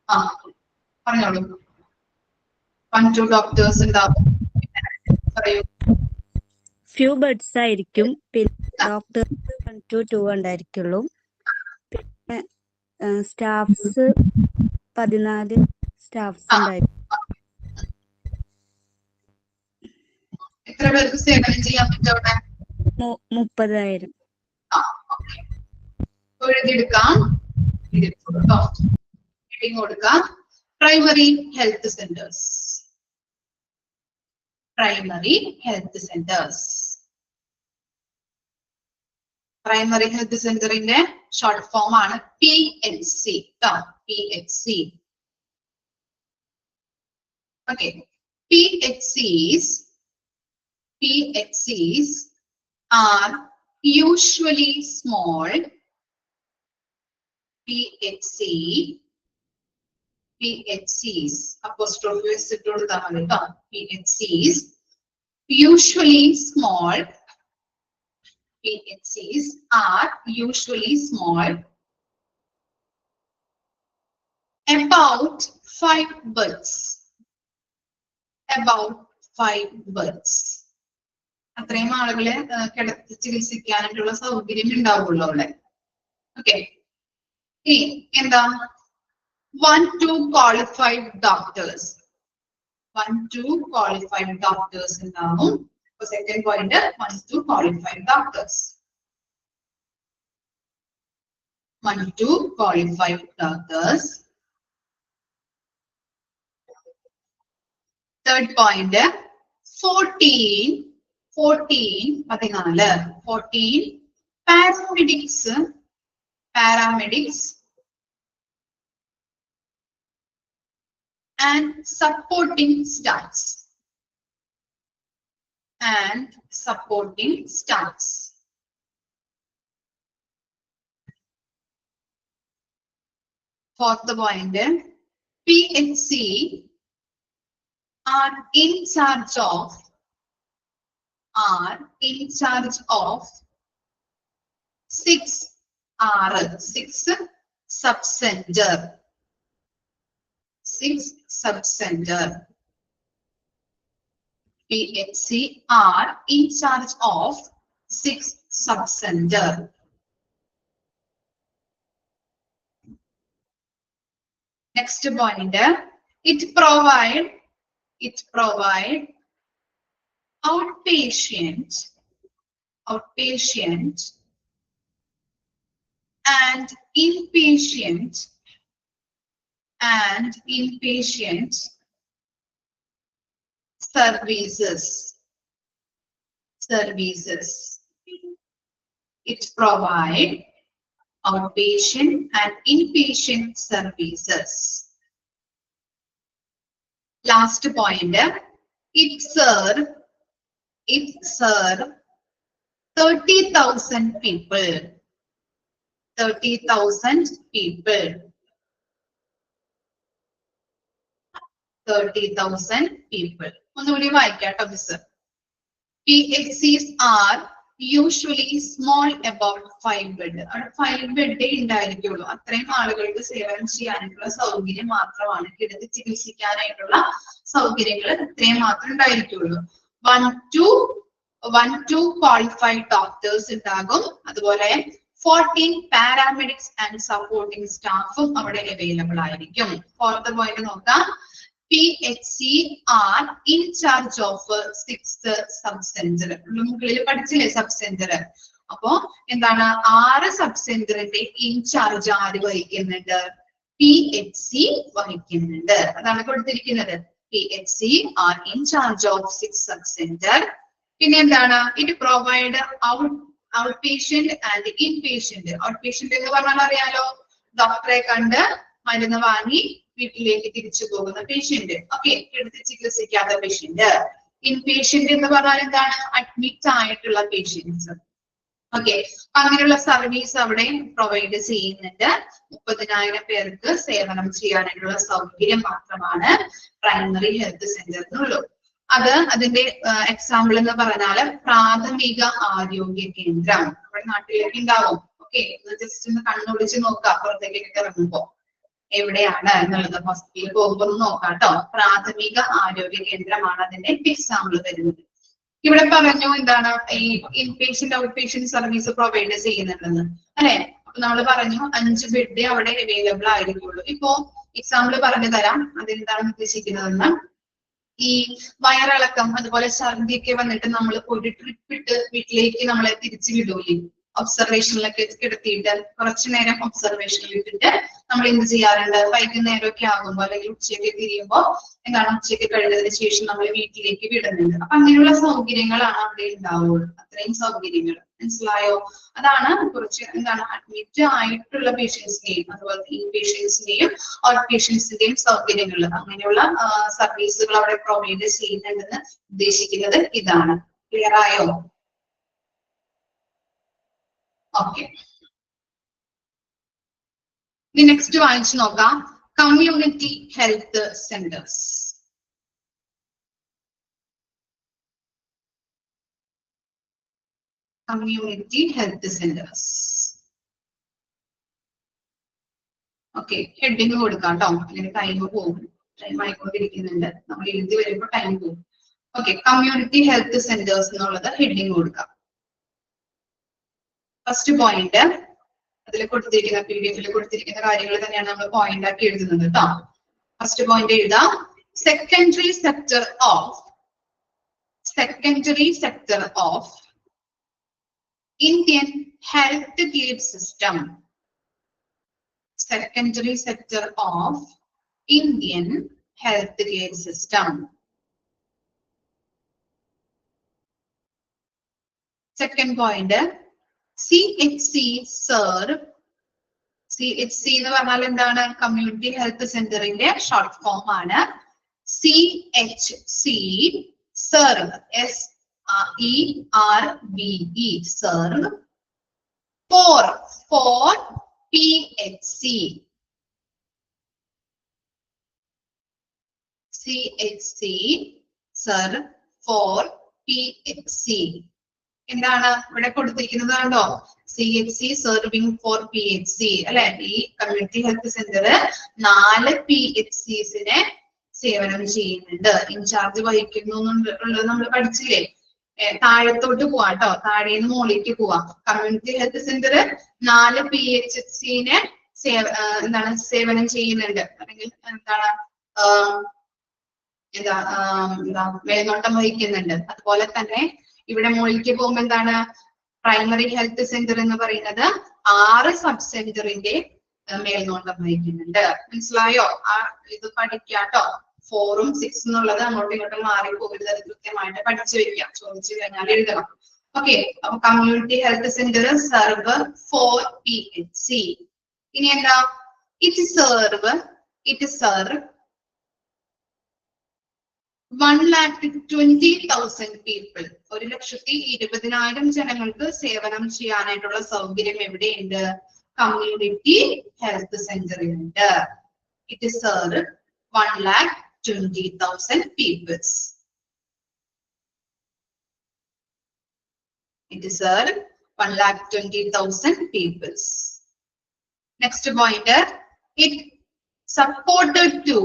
ആ പറഞ്ഞോളൂ. 1-2 ഡോക്ടേഴ്സ് ഉണ്ടാവും. പറയൂ. ഫ്യൂ ബെഡ്സ് ആയിരിക്കും, പിന്നെ ഡോക്ടർ 1 to 2 ഉണ്ടായിരിക്കുള്ളൂ. പിന്നെ സ്റ്റാഫ്സ് 14 സ്റ്റാഫ്സ് ഉണ്ടായിരിക്കും. എത്ര പേർക്ക് സേവനം ചെയ്യാൻ പറ്റും അവിടെ? 30,000. എഴുതിയെടുക്കാം, കൊടുക്കാം. Primary health centres, primary health centres. Primary health സെന്ററിന്റെ ഷോർട്ട് ഫോം ആണ് PHC. PHC. Okay. PHCs are usually small. PHCs apostrophe s ഇട്ട് കൊടുത്താൽ മതി കേട്ടോ. PHCs usually small. PHCs are usually small. About 5 beds. About 5 beds. അത്രയും ആളുകളെ കിടത്തി ചികിത്സിക്കാനായിട്ടുള്ള സൗകര്യം ഉണ്ടാവുള്ളൂ അവിടെ. ഓക്കെ. ഇനി എന്താ? 1-2 qualified doctors. 1-2 qualified doctors ഉണ്ടാവും. Second point, 1-2 qualified doctors. 1-2 qualified doctors. Third point, 14 paramedics and supporting staffs. Fourth point, PHC are in charge of 6 subcenter. 6 subcenter. PHC are in charge of 6 subcenter. Next point, it provide outpatient and inpatient and inpatient services. It provides outpatient and inpatient services. Last point, it serve 30,000 people. 30,000 people. 30,000 people. ഒന്നുകൂടി വായിക്കാം ട്ടോ miss. PHCs are usually small, about 5 bed. അവിടെ 5 bed ഉണ്ടായിരിക്കുള്ളൂ. അത്രയും ആളുകൾക്ക് സേവനം ചെയ്യാനായിട്ടുള്ള സൗകര്യം മാത്രമാണ്, കിടത്തി ചികിത്സിക്കാനായിട്ടുള്ള സൗകര്യങ്ങൾ ഇത്രയും മാത്രമേ ഉണ്ടായിരിക്കുള്ളൂ. 1 to qualified doctors ഉണ്ടാകും. അതുപോലെ 14 പാരാമെഡിക്സ് ആൻഡ് സപ്പോർട്ടിംഗ് സ്റ്റാഫും അവിടെ അവൈലബിൾ ആയിരിക്കും. ഫോർത്ത് പോയിന്റ് നോക്കാം. PHC are in charge of 6th sub-center. മുകളിൽ പഠിച്ചില്ലേ സബ് സെന്റർ? അപ്പോ എന്താണ് 6 സബ് സെന്ററിന്റെ ഇൻചാർജ് ആര് വഹിക്കുന്നുണ്ട്? PHC വഹിക്കുന്നുണ്ട്. അതാണ് കൊടുത്തിരിക്കുന്നത്. PHC are in charge of 6 sub-center. പിന്നെ എന്താണ്? It provide outpatient and inpatient. Outpatient എന്ന് പറഞ്ഞാൽ അറിയാലോ, ഡോക്ടറെ കണ്ട് മരുന്ന് വാങ്ങി വീട്ടിലേക്ക് തിരിച്ചു പോകുന്ന പേഷ്യന്റ്. ഓക്കെ, എടുത്ത് ചികിത്സിക്കാത്ത പേഷ്യന്റ്. ഇൻപേഷ്യന്റ് എന്ന് പറഞ്ഞാൽ എന്താണ്? അഡ്മിറ്റ് ആയിട്ടുള്ള പേഷ്യൻസ്. ഓക്കെ, അങ്ങനെയുള്ള സർവീസ് അവിടെ പ്രൊവൈഡ് ചെയ്യുന്നുണ്ട്. 30,000 പേർക്ക് സേവനം ചെയ്യാനായിട്ടുള്ള സൗകര്യം മാത്രമാണ് പ്രൈമറി ഹെൽത്ത് സെന്ററിനുള്ളൂ. അതിന്റെ എക്സാമ്പിൾ എന്ന് പറഞ്ഞാല് പ്രാഥമിക ആരോഗ്യ കേന്ദ്രം. നമ്മുടെ നാട്ടിലേക്ക് ഉണ്ടാവും. ഓക്കെ, ജസ്റ്റ് ഒന്ന് കണ്ണുപിടിച്ച് നോക്കാം പുറത്തേക്ക് ഇറങ്ങുമ്പോ എവിടെയാണ് എന്നുള്ളത്. ഹോസ്പിറ്റലിൽ പോകുമ്പോൾ നോക്കാം കേട്ടോ. പ്രാഥമിക ആരോഗ്യ കേന്ദ്രമാണ് അതിന്റെ എക്സാമ്പിൾ വരുന്നത്. ഇവിടെ പറഞ്ഞു എന്താണ് ഈ ഇൻപേഷ്യന്റ് ഔട്ട്പേഷ്യന്റ് സർവീസ് പ്രൊവൈഡ് ചെയ്യുന്നുണ്ടെന്ന് അല്ലെ. അപ്പൊ നമ്മൾ പറഞ്ഞു 5 ബെഡ് അവിടെ അവൈലബിൾ ആയിരിക്കുള്ളൂ. ഇപ്പോ എക്സാമ്പിൾ പറഞ്ഞു തരാം അതെന്താണ് ഉദ്ദേശിക്കുന്നതെന്ന്. ഈ വയറിളക്കം അതുപോലെ ഛർദിയൊക്കെ വന്നിട്ട് നമ്മൾ ഒരു ട്രിപ്പ് ഇട്ട് വീട്ടിലേക്ക് നമ്മളെ തിരിച്ചു വിടൂലേ, ഒബ്സർവേഷനിലൊക്കെ കിടത്തിയിട്ട് കുറച്ചു നേരം ഒബ്സർവേഷനിൽ ഇട്ടിട്ട് നമ്മൾ എന്ത് ചെയ്യാറുണ്ട്? വൈകുന്നേരമൊക്കെ ആകുമ്പോൾ അല്ലെങ്കിൽ ഉച്ചയൊക്കെ തിരിയുമ്പോൾ എന്താണ് ഉച്ചയ്ക്ക് കഴിഞ്ഞതിന് ശേഷം നമ്മൾ വീട്ടിലേക്ക് വിടുന്നുണ്ട്. അപ്പൊ അങ്ങനെയുള്ള സൗകര്യങ്ങളാണ് അവിടെ ഉണ്ടാവുള്ളൂ. അത്രയും സൗകര്യങ്ങൾ മനസ്സിലായോ? അതാണ് കുറച്ച് എന്താണ് അഡ്മിറ്റ് ആയിട്ടുള്ള പേഷ്യൻസിന്റെയും അതുപോലെ ഇൻ പേഷ്യൻസിന്റെയും ഔട്ട് പേഷ്യൻസിന്റെയും സൗകര്യങ്ങൾ, അങ്ങനെയുള്ള സർവീസുകൾ അവിടെ പ്രൊവൈഡ് ചെയ്യുന്നുണ്ടെന്ന് ഉദ്ദേശിക്കുന്നത് ഇതാണ്. ക്ലിയർ ആയോ? ഓക്കെ, നെക്സ്റ്റ് വായിച്ചു നോക്കാം. Community health centres. Community health centres. Okay, heading കൊടുക്കാം കേട്ടോ, അല്ലെങ്കിൽ ടൈം പോകും. ടൈം ആയിക്കൊണ്ടിരിക്കുന്നുണ്ട്, നമ്മൾ എഴുതി വരുമ്പോൾ ടൈം പോകും. ഓക്കെ, കമ്മ്യൂണിറ്റി ഹെൽത്ത് സെന്റേഴ്സ് എന്നുള്ളത് ഹെഡിങ് കൊടുക്കാം. ഫസ്റ്റ് പോയിന്റ് അതിൽ കൊടുത്തിരിക്കുന്ന PDF കൊടുത്തിരിക്കുന്ന കാര്യങ്ങൾ തന്നെയാണ് നമ്മൾ പോയിന്റ് ആക്കി എഴുതുന്നത് കേട്ടോ. ഫസ്റ്റ് പോയിന്റ് എഴുതാം. Secondary sector of Indian health care system. Secondary sector of Indian health care system. Second point CHC serve. CHC എന്ന് പറഞ്ഞാൽ എന്താണ്? കമ്മ്യൂണിറ്റി ഹെൽത്ത് സെന്ററിന്റെ ഷോർട്ട് ഫോം ആണ്. CHC serve, SERVE serve for PHC. CHC serve for PHC. എന്താണ് ഇവിടെ കൊടുത്തിരിക്കുന്നത് കണ്ടോ? CHC സർവിംഗ് ഫോർ PHC അല്ലെ. ഈ കമ്മ്യൂണിറ്റി ഹെൽത്ത് സെന്റർ 4 PHCസിനെ സേവനം ചെയ്യുന്നുണ്ട്, ഇൻചാർജ് വഹിക്കുന്നു എന്നുള്ളത് നമ്മൾ പഠിച്ചില്ലേ. താഴത്തോട്ട് പോവാം കേട്ടോ, താഴേന്ന് മുകളിലേക്ക് പോവാം. കമ്മ്യൂണിറ്റി ഹെൽത്ത് സെന്റർ 4 PHCനെ എന്താണ് സേവനം ചെയ്യുന്നുണ്ട്, അല്ലെങ്കിൽ എന്താണ് മേൽനോട്ടം വഹിക്കുന്നുണ്ട്. അതുപോലെ തന്നെ ഇവിടെ മുകളിലേക്ക് പോകുമ്പോൾ എന്താണ്? പ്രൈമറി ഹെൽത്ത് സെന്റർ എന്ന് പറയുന്നത് 6 സബ് സെന്ററിന്റെ മേൽനോട്ടം വഹിക്കുന്നുണ്ട്. മനസ്സിലായോ? ആ ഇത് പഠിക്കാട്ടോ. 4 ഉം 6 എന്നുള്ളത് അങ്ങോട്ടും ഇങ്ങോട്ടും മാറിപ്പോകരുത്. അത് കൃത്യമായിട്ട് പഠിച്ചു വെക്കാം. ചോദിച്ചു കഴിഞ്ഞാൽ എഴുതണം. ഓക്കെ, അപ്പൊ community health centre serve 4 PHC. ഇനി എന്താ? It serve 1,20,000 people. 1,20,000 ജനങ്ങൾക്ക് സേവനം ചെയ്യാനായിട്ടുള്ള സൗകര്യം എവിടെയുണ്ട്? കമ്മ്യൂണിറ്റി ഹെൽത്ത് സെന്ററിലുണ്ട്. It serve 1,20,000 peoples. It served 1,20,000 peoples. Next pointer, it supported to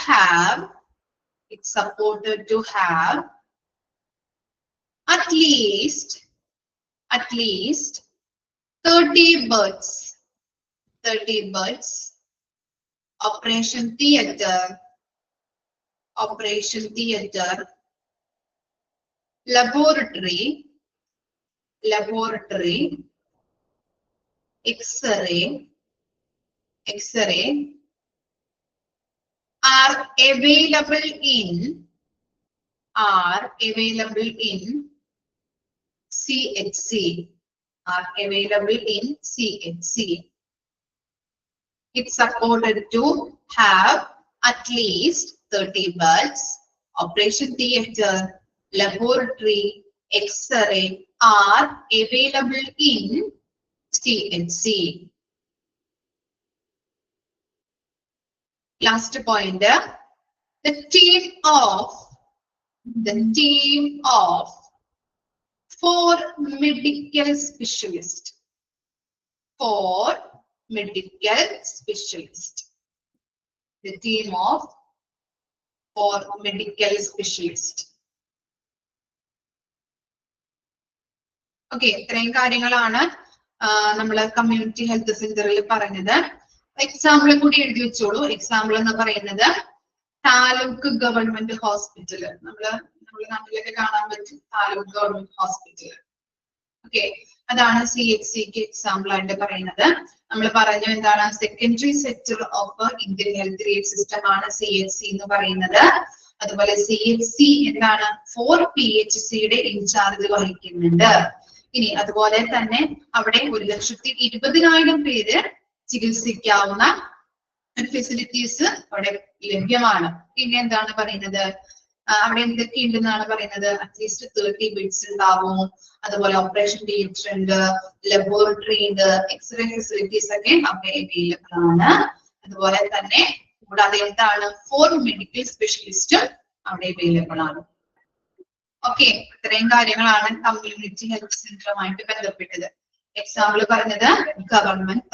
have at least 30 birds. Operation theater, laboratory, X-ray are available in CHC. It's supported to have at least 30 birds. Operation theater, laboratory, X-ray are available in CHC. Last point, the team of 4 medical specialists. 4 medical specialists. The team of 4 medical specialists. Okay, ഇത്രയും കാര്യങ്ങളാണ് നമ്മൾ കമ്മ്യൂണിറ്റി ഹെൽത്ത് സെന്ററിൽ പറഞ്ഞത്. എക്സാമ്പിൾ കൂടി എഴുതി വെച്ചോളൂ. എക്സാമ്പിൾ എന്ന് പറയുന്നത് താലൂക്ക് ഗവൺമെന്റ് ഹോസ്പിറ്റൽ. നമ്മുടെ നാട്ടിലൊക്കെ കാണാൻ പറ്റും താലൂക്ക് ഗവൺമെന്റ് ഹോസ്പിറ്റൽ. ഓക്കെ, അതാണ് CHCക്ക് എക്സാമ്പിൾ ആയിട്ട് പറയുന്നത്. നമ്മൾ പറഞ്ഞു എന്താണ്? Secondary sector of Indian health rate system ആണ് CHC എന്ന് പറയുന്നത്. അതുപോലെ CHC എന്താണ്? 4 PHCയുടെ ഇൻചാർജ് വഹിക്കുന്നുണ്ട്. ഇനി അതുപോലെ തന്നെ അവിടെ 1,20,000 പേര് ചികിത്സിക്കാവുന്ന ഫെസിലിറ്റീസ് അവിടെ ലഭ്യമാണ്. പിന്നെ എന്താണ് പറയുന്നത്? അവിടെ എന്തൊക്കെ ഉണ്ടെന്നാണ് പറയുന്നത്? അറ്റ്ലീസ്റ്റ് 30 ബെഡ്സ് ഉണ്ടാവും. അതുപോലെ ഓപ്പറേഷൻ തിയേറ്റർ ഉണ്ട്, ലബോറട്ടറി ഉണ്ട്, എക്സ്റേ ഫെസിലിറ്റീസ് ഒക്കെ അവിടെ അവൈലബിൾ ആണ്. അതുപോലെ തന്നെ കൂടാതെ എന്താണ്? 4 മെഡിക്കൽ സ്പെഷ്യലിസ്റ്റും അവിടെ അവൈലബിൾ ആണ്. ഓക്കെ, ഇത്രയും കാര്യങ്ങളാണ് കമ്മ്യൂണിറ്റി ഹെൽത്ത് സെന്ററുമായിട്ട് ബന്ധപ്പെട്ടത്. എക്സാമ്പിൾ പറഞ്ഞത് ഗവൺമെന്റ്